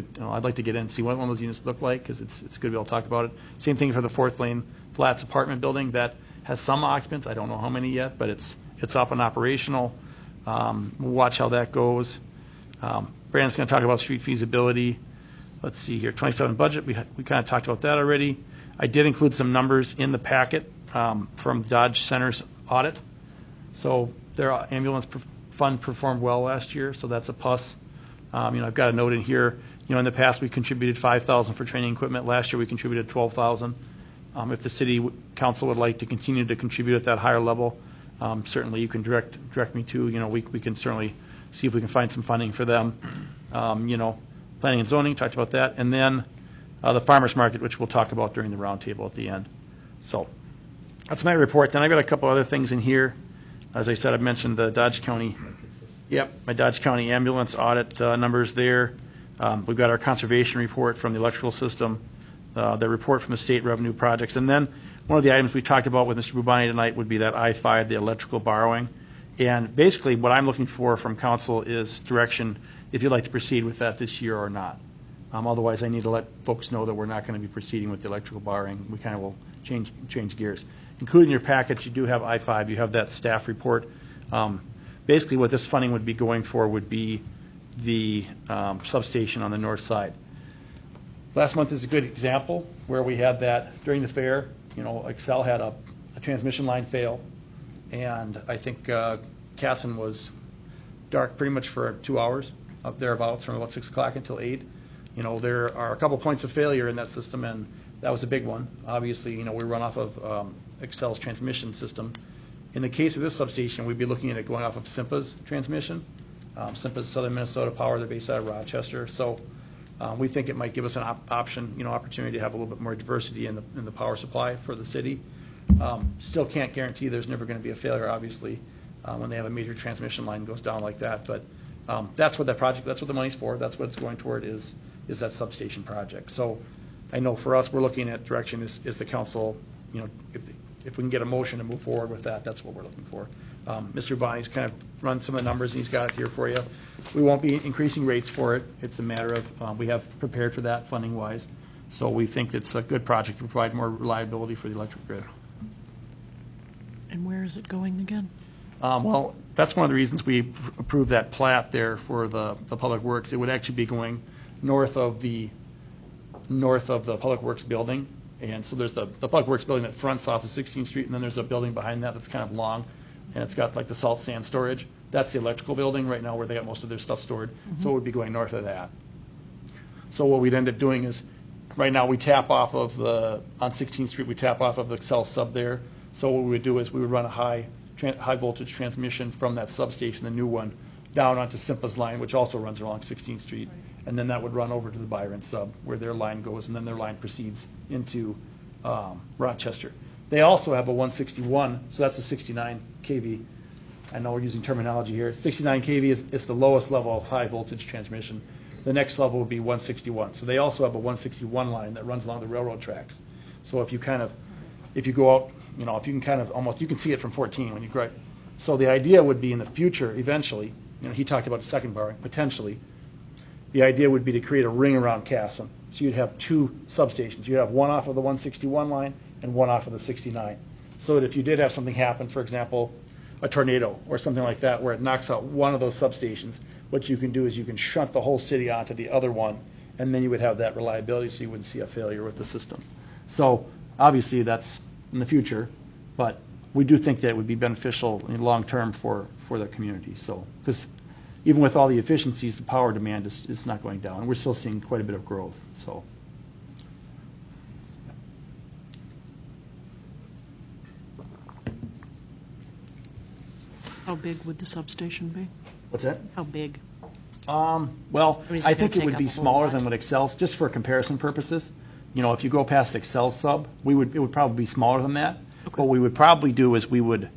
H: to get in and see what one of those units look like, because it's good to be able to talk about it. Same thing for the Fourth Lane Flats apartment building. That has some occupants. I don't know how many yet, but it's up and operational. We'll watch how that goes. Brandon's going to talk about street feasibility. Let's see here, 27 budget. We kind of talked about that already. I did include some numbers in the packet from Dodge Center's audit. So their ambulance fund performed well last year, so that's a plus. I've got a note in here. In the past we contributed $5,000 for training equipment. Last year we contributed $12,000. If the city council would like to continue to contribute at that higher level, certainly you can direct me to. We can certainly see if we can find some funding for them. Planning and zoning, talked about that, and then the farmers market, which we'll talk about during the roundtable at the end. So that's my report. Then I've got a couple other things in here. As I said, I've mentioned the Dodge County. Yep, my Dodge County ambulance audit numbers there. We've got our conservation report from the electrical system, the report from the state revenue projects, and then one of the items we talked about with Mr. Bubani tonight would be that I-5, the electrical borrowing. And basically what I'm looking for from council is direction if you'd like to proceed with that this year or not. Otherwise, I need to let folks know that we're not going to be proceeding with the electrical borrowing. We kind of will change gears. Included in your package, you do have I-5. You have that staff report. Basically, what this funding would be going for would be the substation on the north side. Last month is a good example where we had that during the fair. Excel had a transmission line fail, and I think Casson was dark pretty much for 2 hours, up thereabouts, from about 6 o'clock until 8. There are a couple points of failure in that system, and that was a big one. Obviously, we run off of Excel's transmission system. In the case of this substation, we'd be looking at it going off of SIMPA's transmission. SIMPA's Southern Minnesota Power, they're based out of Rochester. So we think it might give us an opportunity to have a little bit more diversity in the power supply for the city. Still can't guarantee there's never going to be a failure, obviously, when they have a major transmission line goes down like that. But that's what the money's for. That's what it's going toward is that substation project. So I know for us, we're looking at direction is the council, if we can get a motion to move forward with that, that's what we're looking for. Mr. Bonney's kind of run some of the numbers, and he's got it here for you. We won't be increasing rates for it. It's a matter of we have prepared for that funding-wise. So we think it's a good project to provide more reliability for the electric grid.
G: And where is it going again?
H: Well, that's one of the reasons we approved that plat there for the Public Works. It would actually be going north of the Public Works building. And so there's the Public Works building that fronts off of 16th Street, and then there's a building behind that that's kind of long, and it's got like the salt sand storage. That's the electrical building right now where they got most of their stuff stored. So it would be going north of that. So what we'd end up doing is, right now we tap off of on 16th Street, we tap off of the Excel sub there. So what we would do is we would run a high voltage transmission from that substation, the new one, down onto SIMPA's line, which also runs along 16th Street. And then that would run over to the Byron sub where their line goes, and then their line proceeds into Rochester. They also have a 161, so that's a 69 kV. I know we're using terminology here. 69 kV is the lowest level of high voltage transmission. The next level would be 161. So they also have a 161 line that runs along the railroad tracks. So if you go out, if you can kind of almost, you can see it from 14 when you go. So the idea would be in the future, eventually, he talked about a second borrowing, potentially. The idea would be to create a ring around Casson. So you'd have two substations. You'd have one off of the 161 line and one off of the 69. So that if you did have something happen, for example, a tornado or something like that, where it knocks out one of those substations, what you can do is you can shunt the whole city onto the other one, and then you would have that reliability so you wouldn't see a failure with the system. So obviously that's in the future, but we do think that it would be beneficial in long term for the community. So, because even with all the efficiencies, the power demand is not going down. We're still seeing quite a bit of growth. So,
G: How big would the substation be?
H: what's that?
G: How big?
H: Well,
G: I mean, is it
H: I
G: gonna
H: think it
G: take
H: would
G: up
H: be
G: a whole
H: smaller
G: lot?
H: than what Excel's, just for comparison purposes. If you go past Excel sub, it would probably be smaller than that. What we would probably do is we would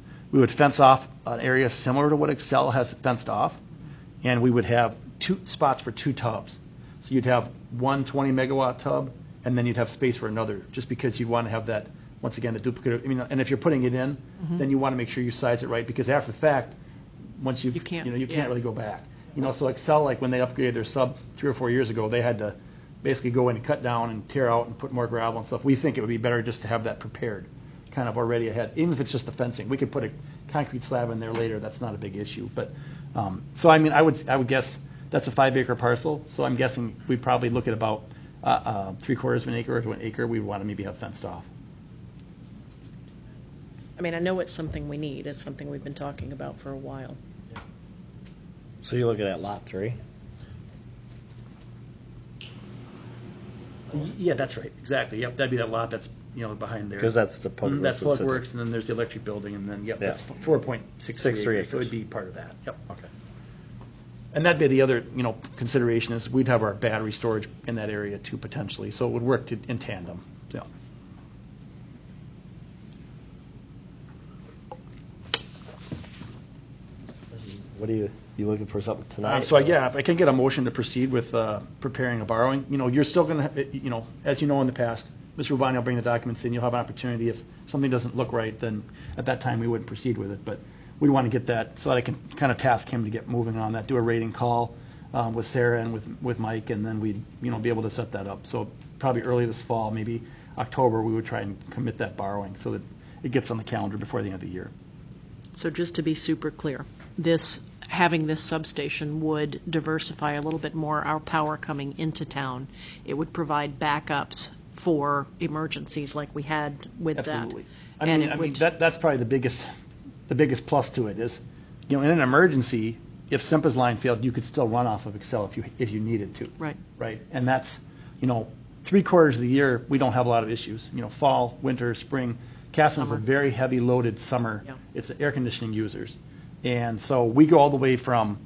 H: fence off an area similar to what Excel has fenced off, and we would have two spots for two tubs. So you'd have one 20 megawatt tub, and then you'd have space for another, just because you want to have that once again, the duplicate, I mean, and if you're putting it in, then you want to make sure you size it right, because after the fact, once you
G: can't-
H: you
G: yeah.
H: can't really go back. So Excel, like when they upgraded their sub 3 or 4 years ago, they had to basically go in and cut down and tear out and put more gravel and stuff. We think it would be better just to have that prepared, kind of already ahead, even if it's just the fencing. We could put a concrete slab in there later, that's not a big issue. But, so I mean, I would guess that's a 5-acre parcel, so I'm guessing we'd probably look at about 3/4 of an acre to an acre we would want to maybe have fenced off.
G: I mean, I know it's something we need. It's something we've been talking about for a while.
A: So you're looking at lot 3?
H: Yeah, that's right, exactly, yep, that'd be that lot that's, behind there.
A: Because that's the public
H: That's
A: works.
H: Public Works, and then there's the electric building, and then, yep,
A: Yeah.
H: that's 4.63 acres, so
A: acres.
H: it'd be part of that, yep.
A: Okay.
H: And that'd be the other, consideration is we'd have our battery storage in that area too, potentially, so it would work in tandem, yeah.
A: What are you looking for something tonight?
H: So, yeah, if I can get a motion to proceed with preparing a borrowing, you're still going to, as you know in the past, Mr. Rubani will bring the documents in, you'll have an opportunity. If something doesn't look right, then at that time, we wouldn't proceed with it. But we want to get that so that I can kind of task him to get moving on that, do a rating call with Sarah and with Mike, and then we'd, be able to set that up. So probably early this fall, maybe October, we would try and commit that borrowing so that it gets on the calendar before the end of the year.
G: So just to be super clear, having this substation would diversify a little bit more our power coming into town. It would provide backups for emergencies like we had with that.
H: Absolutely.
G: And
H: I
G: it
H: mean,
G: would-
H: that's probably the biggest plus to it is, in an emergency, if SEMPA's line failed, you could still run off of Excel if you needed to.
G: Right.
H: Right? And that's, 3/4 of the year, we don't have a lot of issues. Fall, winter, spring. Castleton's a
G: Summer.
H: very heavy loaded summer.
G: Yeah.
H: It's air conditioning users. And so we go all the way from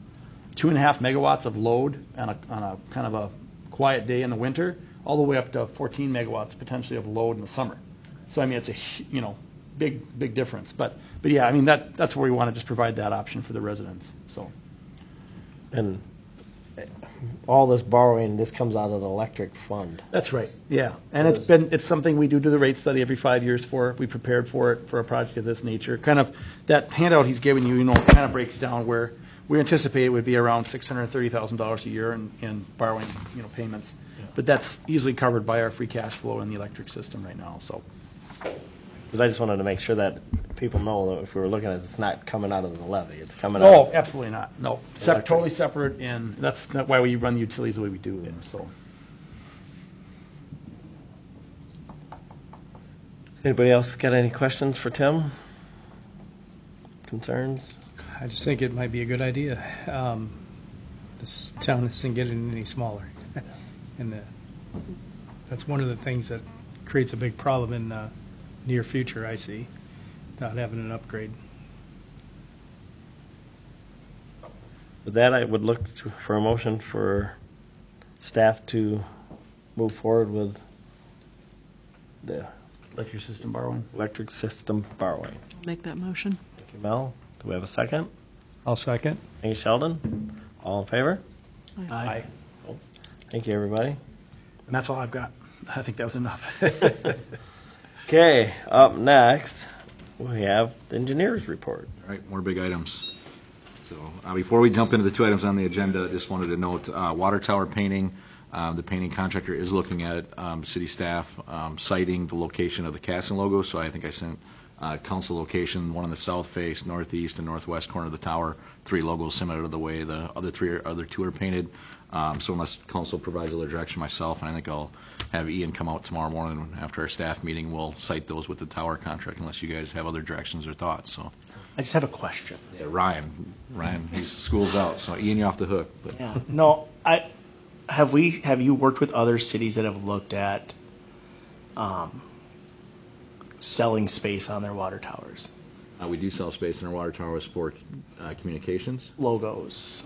H: 2.5 megawatts of load on a kind of a quiet day in the winter, all the way up to 14 megawatts potentially of load in the summer. So, I mean, it's a, big difference. But yeah, I mean, that's where we want to just provide that option for the residents, so.
A: And all this borrowing, this comes out of the electric fund.
H: That's right, yeah. And it's something we do the rate study every 5 years for. We prepared for it for a project of this nature. Kind of, that handout he's given you, kind of breaks down where we anticipate it would be around $630,000 a year in borrowing, payments. But that's easily covered by our free cash flow in the electric system right now, so.
A: Because I just wanted to make sure that people know that if we were looking at it, it's not coming out of the levy, it's coming out.
H: Oh, absolutely not, no.
A: Electric.
H: Totally separate, and that's not why we run the utilities the way we do, so.
A: Anybody else got any questions for Tim? Concerns?
F: I just think it might be a good idea. This town isn't getting any smaller. And that's one of the things that creates a big problem in the near future, I see, without having an upgrade.
A: With that, I would look for a motion for staff to move forward with the
H: Electric system borrowing.
A: electric system borrowing.
G: Make that motion.
A: Thank you, Mel. Do we have a second?
F: I'll second.
A: Thank you, Sheldon. All in favor?
H: Aye.
A: Thank you, everybody.
H: And that's all I've got. I think that was enough.
A: Okay, up next, we have the engineer's report.
I: All right, more big items. So before we jump into the 2 items on the agenda, just wanted to note, water tower painting, the painting contractor is looking at it, city staff citing the location of the Casson logo, so I think I sent council location, one on the south face, northeast, and northwest corner of the tower, 3 logos similar to the way the other 2 are painted. So unless council provides other direction myself, and I think I'll have Ian come out tomorrow morning after our staff meeting, we'll cite those with the tower contract unless you guys have other directions or thoughts, so.
B: I just have a question.
I: Yeah, Ryan, he's school's out, so Ian, you're off the hook. But
B: Yeah. No, have you worked with other cities that have looked at selling space on their water towers?
I: we do sell space in our water towers for communications.
B: Logos.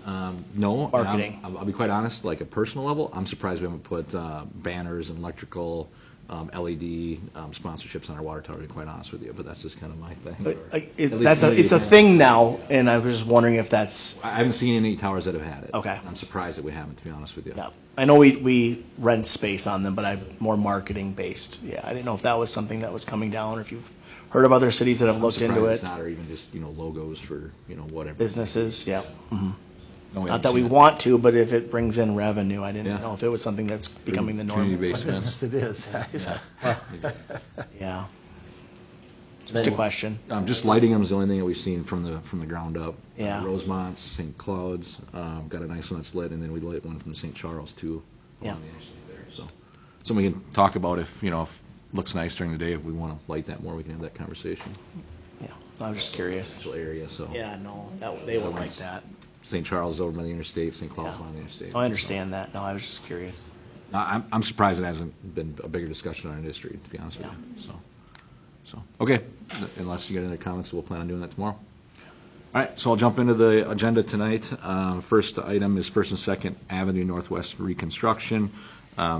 I: No.
B: Marketing.
I: I'll be quite honest, like a personal level, I'm surprised we haven't put banners and electrical LED sponsorships on our water tower, to be quite honest with you, but that's just kind of my thing.
A: It's a thing now, and I was just wondering if that's,
I: I haven't seen any towers that have had it.
A: Okay.
I: I'm surprised that we haven't, to be honest with you.
A: yeah. I know we rent space on them, but I'm more marketing based. Yeah, I didn't know if that was something that was coming down, or if you've heard of other cities that have
I: I'm
A: looked into
I: surprised
A: it.
I: it's not, or even just, logos for, whatever.
A: Businesses, yeah. Mhm.
I: No, we
A: Not
I: haven't
A: that we
I: seen it.
A: want to, but if it brings in revenue, I didn't
I: Yeah.
A: know if it was something that's becoming the norm.
I: Community-based fence.
F: Business it is.
A: Yeah. Just a question.
I: Just lighting them is the only thing that we've seen from the ground up.
A: Yeah.
I: Rosemont's, St. Cloud's, got a nice one that's lit, and then we lit one from St. Charles too.
A: Yeah.
I: along the interstate there. So we can talk about if it looks nice during the day, if we want to light that more, we can have that conversation.
A: Yeah, I was just curious.
I: Central area, so.
A: Yeah, no, they would like that.
I: St. Charles is over by the interstate, St. Cloud's
A: Yeah.
I: on the interstate.
A: I understand that. No, I was just curious.
I: I'm surprised it hasn't been a bigger discussion in our industry, to be honest with you. So okay, unless you get any comments, we'll plan on doing that tomorrow. All right, so I'll jump into the agenda tonight. First item is First and Second Avenue Northwest reconstruction.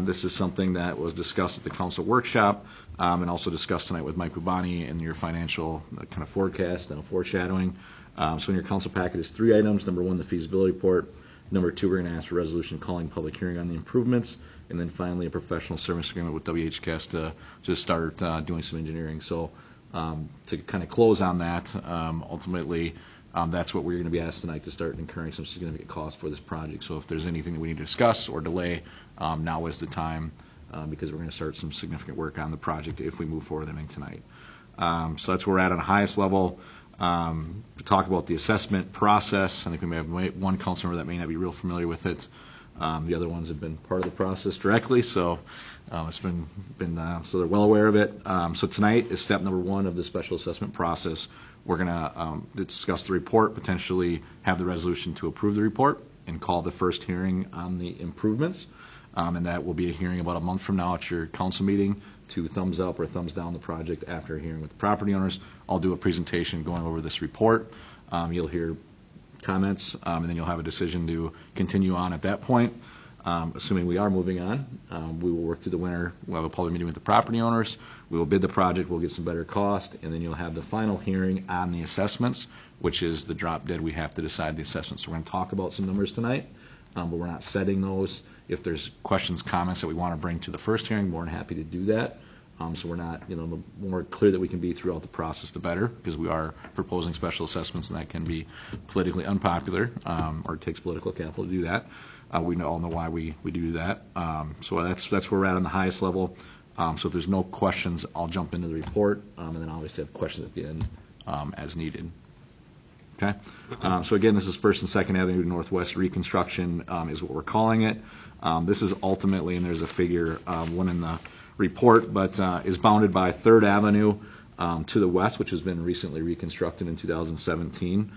I: This is something that was discussed at the council workshop and also discussed tonight with Mike Bubani in your financial kind of forecast and foreshadowing. So in your council packet is 3 items. Number 1, the feasibility report. Number 2, we're going to ask for a resolution calling public hearing on the improvements. And then finally, a professional service agreement with WHCAS to start doing some engineering. So to kind of close on that, ultimately, that's what we're going to be asked tonight, to start incurring some significant costs for this project. So if there's anything that we need to discuss or delay, now is the time, because we're going to start some significant work on the project if we move forward with anything tonight. So that's where we're at on the highest level. To talk about the assessment process, I think we may have one council member that may not be real familiar with it. The other ones have been part of the process directly, so it's been so they're well aware of it. So tonight is step number 1 of the special assessment process. We're going to discuss the report, potentially have the resolution to approve the report, and call the first hearing on the improvements. And that will be a hearing about a month from now at your council meeting to thumbs up or thumbs down the project after a hearing with the property owners. I'll do a presentation going over this report. You'll hear comments, and then you'll have a decision to continue on at that point. Assuming we are moving on, we will work through the winter. We'll have a public meeting with the property owners. We will bid the project. We'll get some better cost, and then you'll have the final hearing on the assessments, which is the drop dead. We have to decide the assessments. So we're going to talk about some numbers tonight, but we're not setting those. If there's questions, comments that we want to bring to the first hearing, more than happy to do that. So we're not, the more clear that we can be throughout the process, the better, because we are proposing special assessments, and that can be politically unpopular, or it takes political capital to do that. We all know why we do that. So that's where we're at on the highest level. So if there's no questions, I'll jump into the report, and then obviously have questions at the end as needed. Okay? So again, this is First and Second Avenue Northwest reconstruction is what we're calling it. This is ultimately, and there's a figure, one in the report, but is bounded by 3rd Avenue to the west, which has been recently reconstructed in 2017.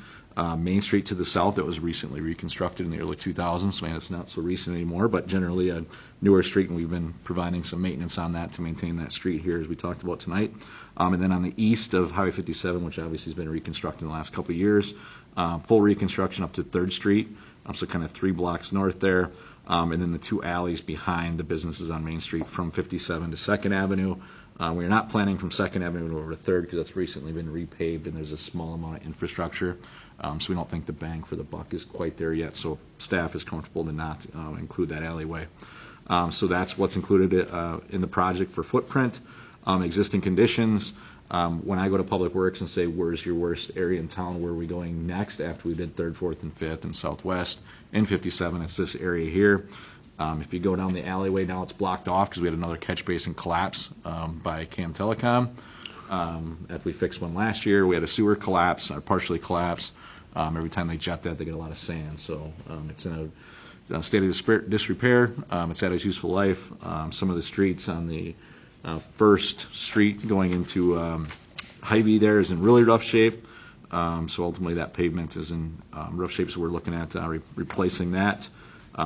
I: Main Street to the south, that was recently reconstructed in the early 2000s, so it's not so recent anymore, but generally a newer street, and we've been providing some maintenance on that to maintain that street here, as we talked about tonight. And then on the east of Highway 57, which obviously has been reconstructed in the last couple of years, full reconstruction up to 3rd Street, so kind of 3 blocks north there. And then the 2 alleys behind the businesses on Main Street from 57 to 2nd Avenue. We're not planning from 2nd Avenue over to 3rd because that's recently been repaved and there's a small amount of infrastructure. So we don't think the bang for the buck is quite there yet. So staff is comfortable to not include that alleyway. So that's what's included in the project for footprint. Existing conditions. When I go to Public Works and say, where's your worst area in town, where are we going next after we did 3rd, 4th, and 5th and Southwest and 57, it's this area here. If you go down the alleyway now, it's blocked off because we had another catch basin collapse by Cam Telecom. After we fixed one last year, we had a sewer collapse, or partially collapse. Every time they jet that, they get a lot of sand. So it's in a state of disrepair. It's at its useful life. Some of the streets on the 1st Street going into Hy-Vee there is in really rough shape. So ultimately that pavement is in rough shape, so we're looking at replacing that.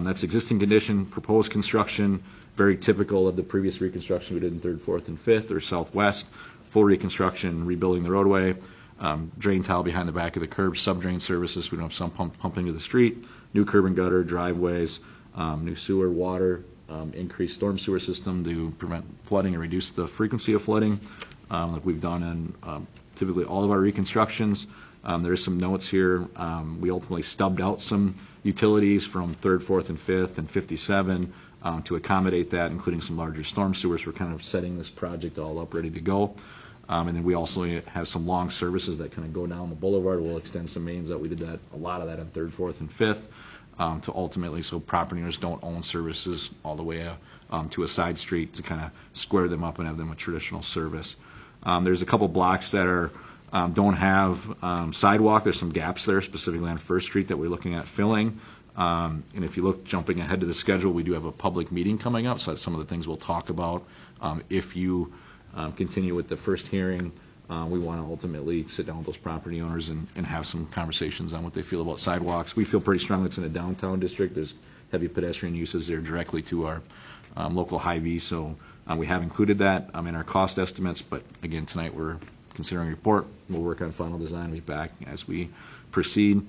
I: That's existing condition. Proposed construction, very typical of the previous reconstruction we did in 3rd, 4th, and 5th, or Southwest. Full reconstruction, rebuilding the roadway, drain tile behind the back of the curb, sub-drain services, so we don't have some pumping to the street, new curb and gutter, driveways, new sewer, water, increased storm sewer system to prevent flooding and reduce the frequency of flooding, like we've done in typically all of our reconstructions. There is some notes here. We ultimately stubbed out some utilities from 3rd, 4th, and 5th, and 57 to accommodate that, including some larger storm sewers. We're kind of setting this project all up, ready to go. And then we also have some long services that kind of go down the boulevard. We'll extend some mains out. We did that, a lot of that on 3rd, 4th, and 5th to ultimately, so property owners don't own services all the way to a side street, to kind of square them up and have them a traditional service. There's a couple blocks that are don't have sidewalk. There's some gaps there, specifically on First Street, that we're looking at filling. And if you look, jumping ahead to the schedule, we do have a public meeting coming up, so that's some of the things we'll talk about. If you continue with the first hearing, we want to ultimately sit down with those property owners and have some conversations on what they feel about sidewalks. We feel pretty strongly it's in a downtown district. There's heavy pedestrian uses there directly to our local Hy-Vee, so we have included that in our cost estimates. But again, tonight we're considering a report. We'll work on final design. We'll be back as we proceed.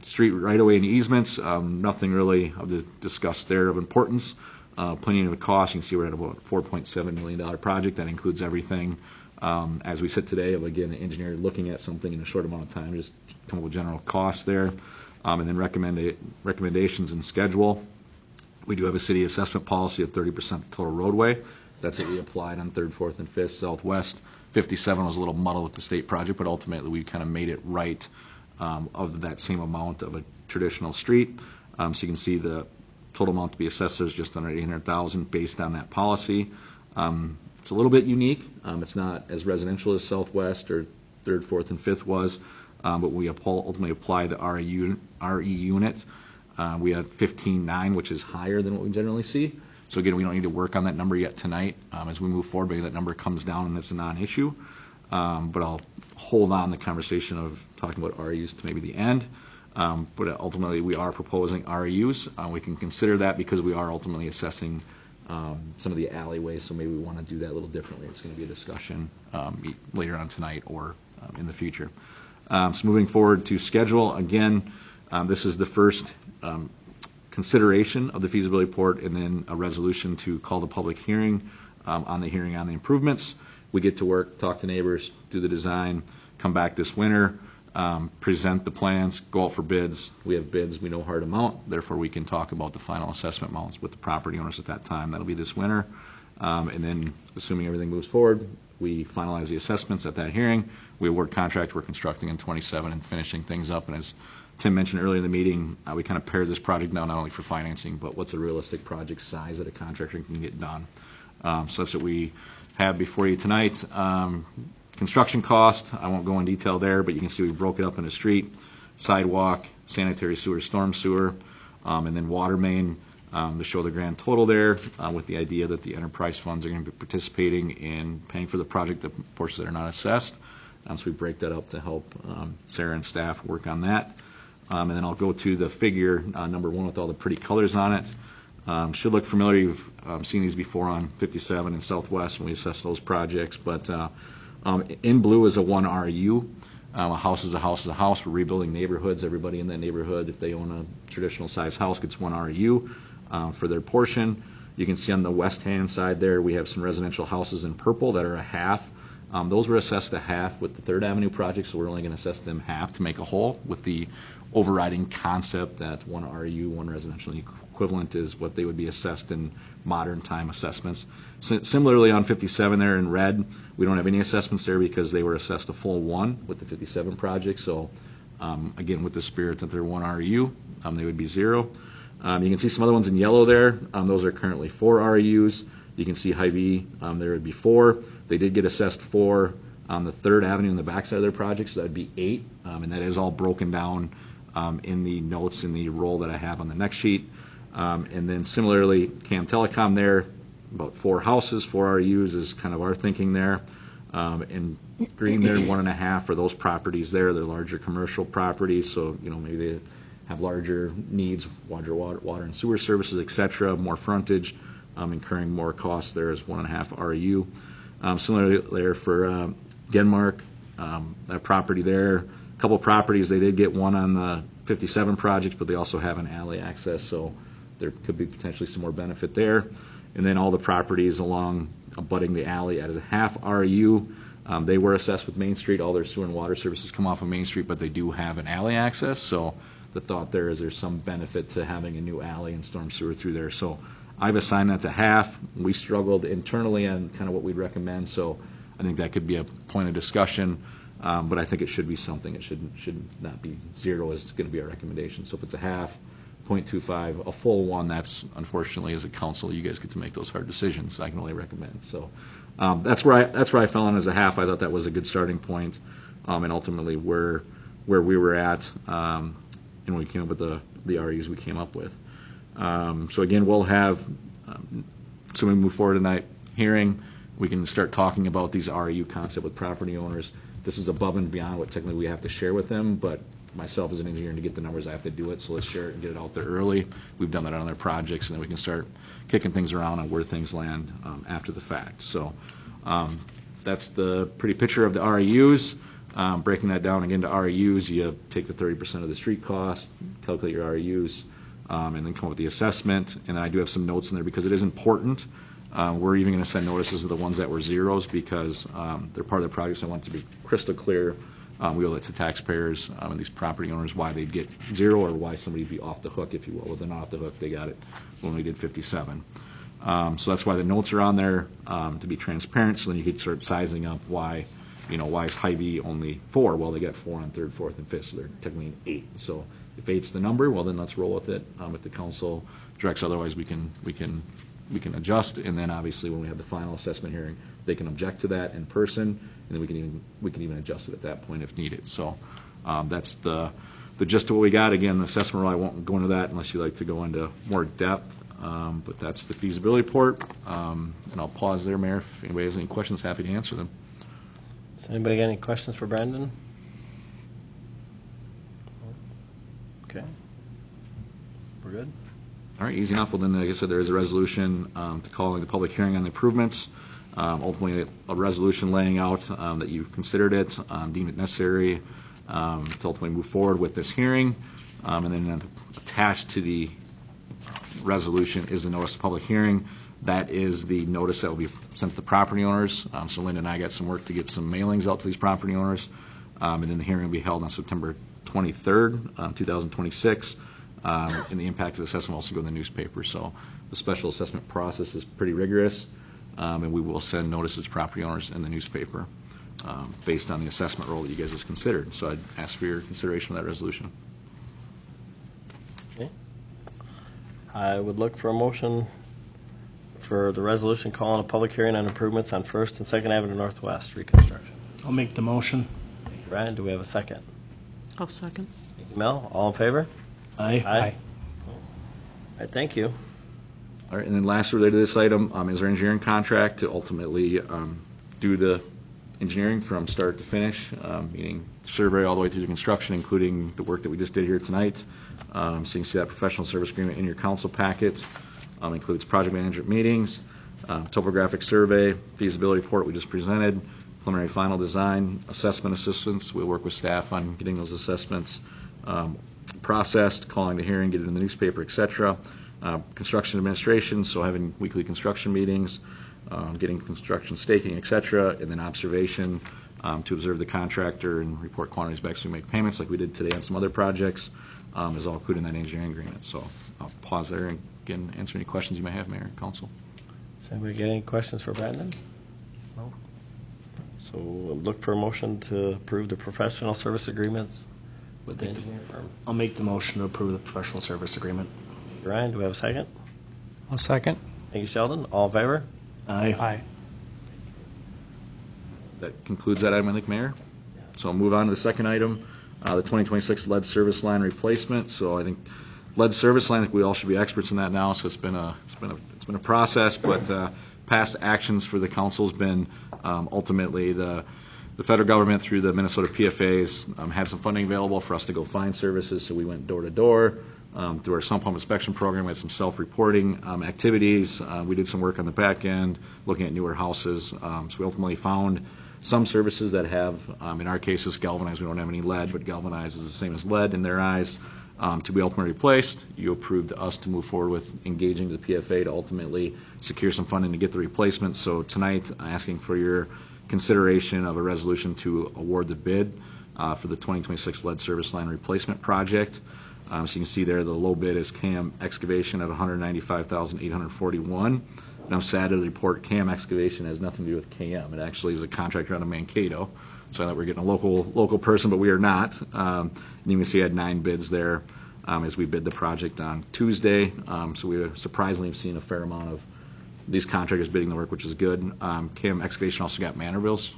I: Street right-of-way and easements, nothing really discussed there of importance. Plenty of cost. You can see we're at about $4.7 million project. That includes everything. As we sit today, of again, an engineer looking at something in a short amount of time, just come up with general costs there. And then recommendations and schedule. We do have a city assessment policy of 30% of the total roadway. That's what we applied on 3rd, 4th, and 5th Southwest. 57 was a little muddled with the state project, but ultimately we kind of made it right of that same amount of a traditional street. So you can see the total amount to be assessed is just under $800,000 based on that policy. It's a little bit unique. It's not as residential as Southwest or 3rd, 4th, and 5th was, but we ultimately apply the RE unit. We had 15.9, which is higher than what we generally see. So again, we don't need to work on that number yet tonight. As we move forward, maybe that number comes down and it's a non-issue. But I'll hold on the conversation of talking about REUs to maybe the end. But ultimately, we are proposing REUs. We can consider that because we are ultimately assessing some of the alleyways, so maybe we want to do that a little differently. It's going to be a discussion later on tonight or in the future. So moving forward to schedule, again, this is the first consideration of the feasibility report and then a resolution to call the public hearing on the improvements. We get to work, talk to neighbors, do the design, come back this winter, present the plans, go out for bids. We have bids, we know hard amount, therefore we can talk about the final assessment amounts with the property owners at that time. That'll be this winter. And then, assuming everything moves forward, we finalize the assessments at that hearing. We award contract, we're constructing in 27 and finishing things up. And as Tim mentioned earlier in the meeting, we kind of pared this project down not only for financing, but what's a realistic project size that a contractor can get done. Such that we have before you tonight. Construction cost, I won't go in detail there, but you can see we broke it up into street, sidewalk, sanitary sewer, storm sewer, and then water main to show the grand total there with the idea that the enterprise funds are going to be participating in paying for the project, the portions that are not assessed. So we break that up to help Sarah and staff work on that. And then I'll go to the figure, number 1 with all the pretty colors on it. Should look familiar. You've seen these before on 57 and Southwest when we assess those projects. But in blue is a 1 RU. A house is a house is a house. We're rebuilding neighborhoods. Everybody in that neighborhood, if they own a traditional size house, gets 1 RU for their portion. You can see on the west-hand side there, we have some residential houses in purple that are a half. Those were assessed a half with the 3rd Avenue project, so we're only going to assess them half to make a whole, with the overriding concept that 1 RU, 1 residential equivalent, is what they would be assessed in modern time assessments. Similarly on 57 there in red, we don't have any assessments there because they were assessed a full 1 with the 57 project. So again, with the spirit that they're 1 RU, they would be 0. You can see some other ones in yellow there. Those are currently 4 RUs. You can see Hy-Vee, there would be 4. They did get assessed 4 on the 3rd Avenue in the backside of their project, so that would be 8. And that is all broken down in the notes in the roll that I have on the next sheet. And then similarly, Cam Telecom there, about 4 houses, 4 RUs is kind of our thinking there. And green there, 1.5 for those properties there. They're larger commercial properties, so maybe they have larger needs, water and sewer services, et cetera, more frontage, incurring more costs there is 1.5 RU. Similarly there for Genmark, that property there, a couple properties, they did get 1 on the 57 project, but they also have an alley access, so there could be potentially some more benefit there. And then all the properties along abutting the alley as a half RU, they were assessed with Main Street. All their sewer and water services come off of Main Street, but they do have an alley access. So the thought there is there's some benefit to having a new alley and storm sewer through there. So I've assigned that to half. We struggled internally on kind of what we'd recommend, so I think that could be a point of discussion, but I think it should be something. It should not be zero is going to be our recommendation. So if it's a half, 0.25, a full one, that's unfortunately, as a council, you guys get to make those hard decisions. I can only recommend. So that's where I fell in as a half. I thought that was a good starting point, and ultimately where we were at, and we came up with the RUs we came up with. So again, we'll have, so we move forward tonight, hearing, we can start talking about these RU concept with property owners. This is above and beyond what technically we have to share with them, but myself as an engineer, to get the numbers, I have to do it, so let's share it and get it out there early. We've done that on other projects, and then we can start kicking things around on where things land after the fact. So that's the pretty picture of the RUs. Breaking that down again to RUs, you take the 30% of the street cost, calculate your RUs, and then come up with the assessment. And then I do have some notes in there because it is important. We're even going to send notices to the ones that were zeros because they're part of the projects. I want it to be crystal clear. We owe it to taxpayers and these property owners why they'd get zero or why somebody'd be off the hook, if you will. Well, they're not off the hook. They got it when we did 57. So that's why the notes are on there, to be transparent, so then you could start sizing up why, why is Hy-Vee only 4? Well, they got 4 on 3rd, 4th, and 5th, so they're technically an 8. So if 8's the number, well, then let's roll with it. If the council directs otherwise, we can adjust, and then obviously when we have the final assessment hearing, they can object to that in person, and then we can even adjust it at that point if needed. So that's the gist of what we got. Again, the assessment rule, I won't go into that unless you like to go into more depth, but that's the feasibility report. And I'll pause there, Mayor. If anybody has any questions, happy to answer them.
A: Does anybody got any questions for Brandon? Okay. We're good?
I: All right, easy enough. Well, then, like I said, there is a resolution to calling the public hearing on the improvements. Ultimately, a resolution laying out that you've considered it, deemed it necessary to ultimately move forward with this hearing. And then attached to the resolution is the notice of public hearing. That is the notice that will be sent to the property owners. So Linda and I got some work to get some mailings out to these property owners. And then the hearing will be held on September 23rd, 2026. And the impact of the assessment will also go in the newspaper. So the special assessment process is pretty rigorous, and we will send notices to property owners in the newspaper based on the assessment role that you guys have considered. So I'd ask for your consideration of that resolution.
A: Okay. I would look for a motion for the resolution calling a public hearing on improvements on 1st and 2nd Avenue Northwest reconstruction.
B: I'll make the motion.
A: Thank you, Brian. Do we have a second?
G: I'll second.
A: Thank you, Mel. All in favor?
B: Aye.
A: Aye. All right, thank you.
I: All right, and then last related to this item is our engineering contract to ultimately do the engineering from start to finish, meaning survey all the way through the construction, including the work that we just did here tonight. So you can see that professional service agreement in your council packet. Includes project management meetings, topographic survey, feasibility report we just presented, preliminary final design, assessment assistance. We'll work with staff on getting those assessments processed, calling the hearing, get it in the newspaper, et cetera. Construction administration, so having weekly construction meetings, getting construction staking, et cetera, and then observation to observe the contractor and report quantities back so we make payments like we did today on some other projects is all included in that engineering agreement. So I'll pause there and again answer any questions you may have, Mayor and Council.
A: Does anybody get any questions for Brandon? No. So we'll look for a motion to approve the professional service agreements with the engineer firm.
B: I'll make the motion to approve the professional service agreement.
A: Ryan, do we have a second?
F: I'll second.
A: Thank you, Sheldon. All in favor?
B: Aye.
F: Aye.
I: That concludes that item, I think, Mayor. So I'll move on to the second item, the 2026 lead service line replacement. So I think lead service line, I think we all should be experts in that now. So it's been a process, but past actions for the council's been ultimately the federal government through the Minnesota PFAs had some funding available for us to go find services. So we went door to door. Through our sump pump inspection program, we had some self-reporting activities. We did some work on the back end, looking at newer houses. So we ultimately found some services that have, in our cases, galvanized. We don't have any lead, but galvanized is the same as lead in their eyes. to be ultimately replaced. You approved us to move forward with engaging the PFA to ultimately secure some funding to get the replacement. So tonight, I'm asking for your consideration of a resolution to award the bid for the 2026 lead service line replacement project. So you can see there the low bid is CAM Excavation at $195,841. And I'm sad to report CAM Excavation has nothing to do with KM. It actually is a contractor out of Mankato. So I thought we were getting a local person, but we are not. And you can see I had 9 bids there as we bid the project on Tuesday. So we surprisingly have seen a fair amount of these contractors bidding the work, which is good. KM Excavation also got Manorville's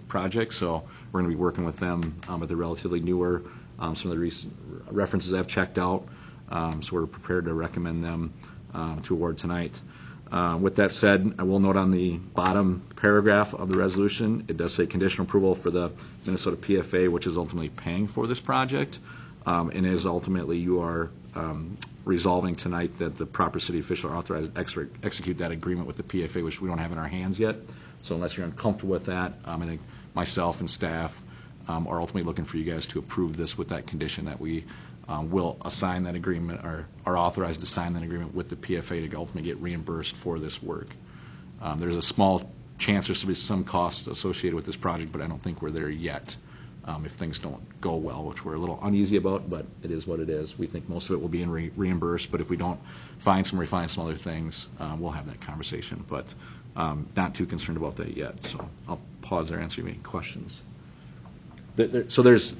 I: project, so we're going to be working with them, but they're relatively newer. Some of the recent references I've checked out, so we're prepared to recommend them to award tonight. With that said, I will note on the bottom paragraph of the resolution, it does say conditional approval for the Minnesota PFA, which is ultimately paying for this project, and is ultimately you are resolving tonight that the proper city official are authorized to execute that agreement with the PFA, which we don't have in our hands yet. So unless you're uncomfortable with that, I think myself and staff are ultimately looking for you guys to approve this with that condition that we will assign that agreement or are authorized to sign that agreement with the PFA to ultimately get reimbursed for this work. There's a small chance there's to be some cost associated with this project, but I don't think we're there yet. If things don't go well, which we're a little uneasy about, but it is what it is. We think most of it will be reimbursed, but if we don't refine some other things, we'll have that conversation. But not too concerned about that yet. So I'll pause there, answer any questions. So there's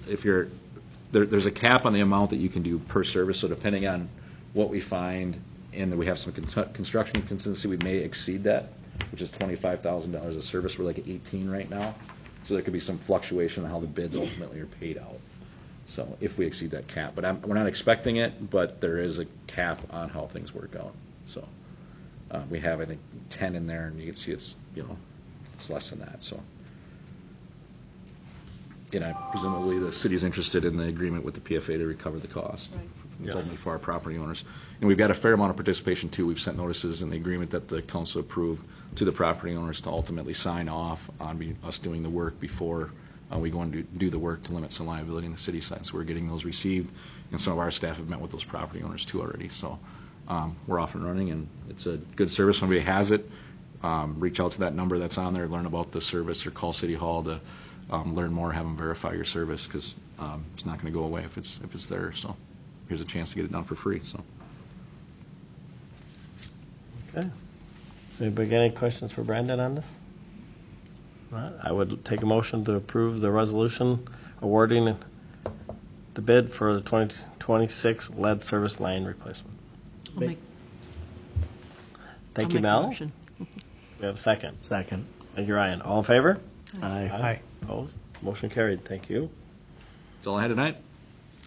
I: a cap on the amount that you can do per service. So depending on what we find, and that we have some construction contingency, we may exceed that, which is $25,000 a service. We're like at 18 right now. So there could be some fluctuation on how the bids ultimately are paid out. So if we exceed that cap, but we're not expecting it, but there is a cap on how things work out. So we have, I think, 10 in there, and you can see it's less than that. So, presumably the city's interested in the agreement with the PFA to recover the cost.
G: Right.
A: Yes.
I: Ultimately for our property owners. And we've got a fair amount of participation too. We've sent notices in the agreement that the council approved to the property owners to ultimately sign off on us doing the work before we go and do the work to limit some liability in the city side. So we're getting those received, and some of our staff have met with those property owners too already. So we're off and running, and it's a good service. When somebody has it, reach out to that number that's on there, learn about the service, or call City Hall to learn more, have them verify your service, because it's not going to go away if it's there. So here's a chance to get it done for free. So.
A: Okay. Does anybody got any questions for Brandon on this? All right. I would take a motion to approve the resolution awarding the bid for the 2026 lead service line replacement. Thank
G: I'll
A: you,
G: make a
A: Mel.
G: motion.
A: We have a second.
B: Second.
A: Thank you, Ryan. All in favor?
B: Aye.
A: Opposed? Motion carried. Thank you.
I: That's all I had tonight.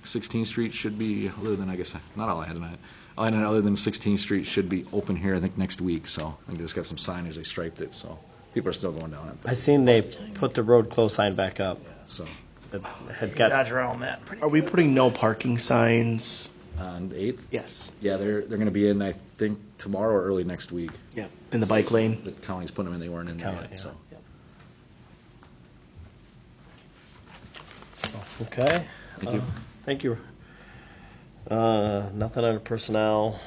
I: 16th Street should be, other than, I guess, not all I had tonight. All I had other than 16th Street should be open here, I think, next week. So I think they just got some signage. They striped it, so people are still going down it.
A: I seen they put the road close sign back up.
I: So
A: It had got
B: around that. Are we putting no parking signs?
I: on the 8th?
B: Yes.
I: Yeah, they're going to be in, I think, tomorrow or early next week.
B: Yeah. In the bike lane?
I: The county's putting them in. They weren't in there
A: County,
I: yet, so.
A: Okay.
I: Thank you.
A: Thank you. Nothing under personnel.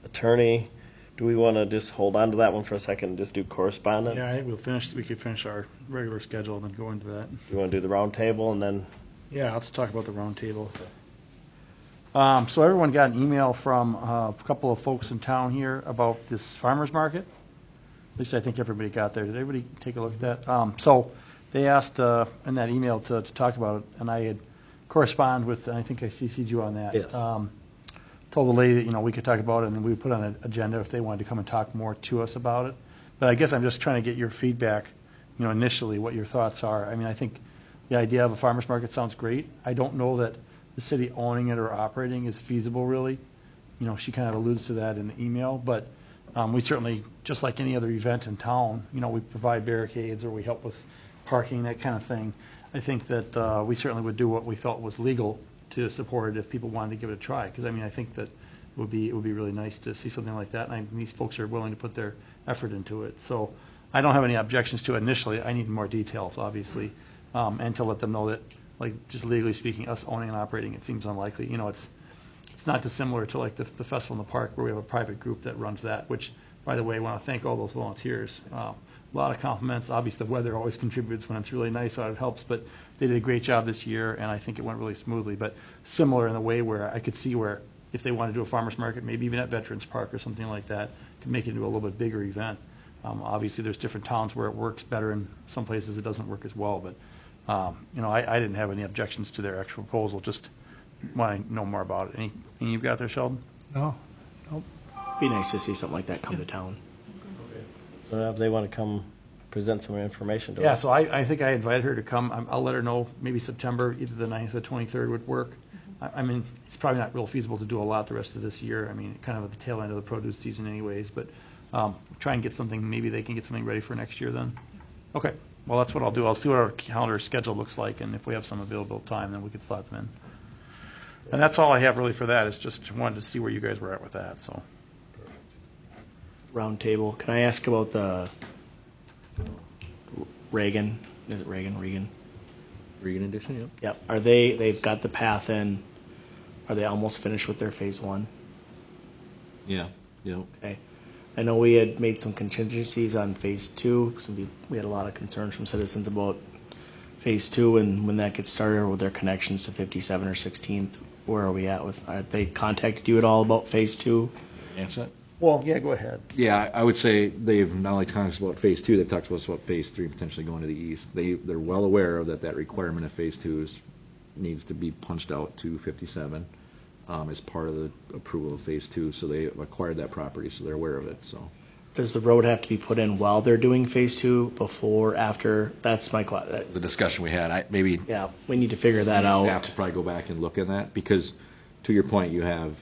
A: Attorney, do we want to just hold on to that one for a second and just do correspondence?
H: Yeah, I think we could finish our regular schedule and then go into that.
A: Do you want to do the round table and then?
H: Yeah, let's talk about the roundtable. So everyone got an email from a couple of folks in town here about this farmer's market. At least I think everybody got there. Did everybody take a look at that? So they asked in that email to talk about it, and I had corresponded with, and I think I CC'd you on that.
A: Yes.
H: Told the lady that, we could talk about it, and then we would put on an agenda if they wanted to come and talk more to us about it. But I guess I'm just trying to get your feedback, initially, what your thoughts are. I mean, I think the idea of a farmer's market sounds great. I don't know that the city owning it or operating is feasible, really. She kind of alludes to that in the email, but we certainly, just like any other event in town, we provide barricades or we help with parking, that kind of thing. I think that we certainly would do what we felt was legal to support it if people wanted to give it a try. Because I think that it would be really nice to see something like that, and these folks are willing to put their effort into it. So I don't have any objections to it initially. I need more details, obviously, and to let them know that like, just legally speaking, us owning and operating, it seems unlikely. You know, it's not dissimilar to like the Festival in the Park, where we have a private group that runs that, which, by the way, I want to thank all those volunteers. A lot of compliments. Obviously, the weather always contributes when it's really nice, so it helps, but they did a great job this year, and I think it went really smoothly. But similar in the way where I could see where if they want to do a farmer's market, maybe even at Veterans Park or something like that, could make it into a little bit bigger event. Obviously, there's different towns where it works better, and some places it doesn't work as well. But you know, I didn't have any objections to their actual proposal. Just want to know more about it. Anything you've got there, Sheldon?
F: No, nope.
B: Be nice to see something like that come to town.
A: So if they want to come present some information to
H: Yeah,
A: us.
H: so I think I invited her to come. I'll let her know maybe September, either the 9th or the 23rd would work. I mean, it's probably not real feasible to do a lot the rest of this year. I mean, kind of at the tail end of the produce season anyways, but try and get something, maybe they can get something ready for next year then. Okay, well, that's what I'll do. I'll see what our calendar schedule looks like, and if we have some available time, then we can slot them in. And that's all I have really for that, is just wanted to see where you guys were at with that, so.
B: Round table. Can I ask about the Reagan? Is it Reagan?
I: Regan Edition, yep.
B: Yep. They've got the path in. Are they almost finished with their phase one?
I: Yeah, yep.
B: Okay. I know we had made some contingencies on phase two. We had a lot of concerns from citizens about phase two and when that gets started, or with their connections to 57 or 16th. Where are we at with? Have they contacted you at all about phase two?
I: Answer that?
H: Well, yeah, go ahead.
I: Yeah, I would say they've not only talked to us about phase two, they've talked to us about phase three, potentially going to the east. They're well aware of that requirement of phase two needs to be punched out to 57 as part of the approval of phase two. So they acquired that property, so they're aware of it. So
B: Does the road have to be put in while they're doing phase two, before, after? That's my question.
I: the discussion we had, maybe
B: Yeah, we need to figure that out.
I: staff to probably go back and look at that, because to your point, you have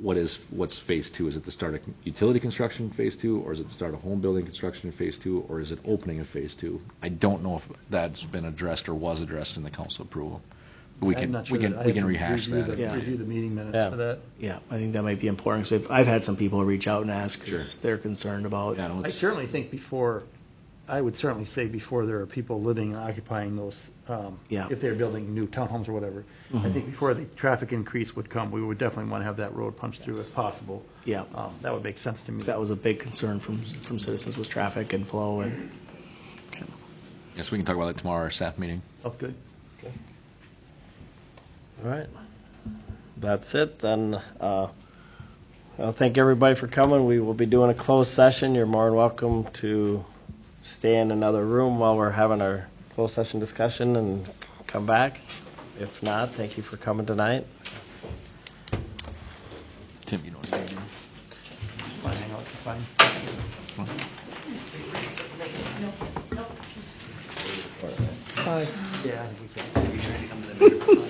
I: what's phase two? Is it the start of utility construction phase two, or is it the start of home building construction in phase two, or is it opening of phase two? I don't know if that's been addressed or was addressed in the council approval. But we
H: I'm
I: can
H: not sure that- I
I: we
H: have
I: can
H: to
I: rehash
H: review
I: that.
H: the- Review the meeting minutes
A: Yeah.
H: for that.
B: Yeah, I think that might be important. So I've had some people reach out and ask because
I: Sure.
B: they're concerned about.
I: Yeah, no,
H: I
I: it's-
H: certainly think I would certainly say before there are people living and occupying those,
B: Yeah.
H: if they're building new townhomes or whatever, I think before the traffic increase would come, we would definitely want to have that road punched through if possible.
B: Yeah.
H: That would make sense to me.
B: So that was a big concern from citizens, was traffic and flow and.
I: Yes, we can talk about it tomorrow, our staff meeting.
H: Sounds good.
A: All right. That's it, then. I'll thank everybody for coming. We will be doing a closed session. You're more than welcome to stay in another room while we're having our closed session discussion and come back. If not, thank you for coming tonight.
I: Tim, you know what to do.
H: Fine, hang out, fine.
F: Bye.
H: Yeah, I think we can.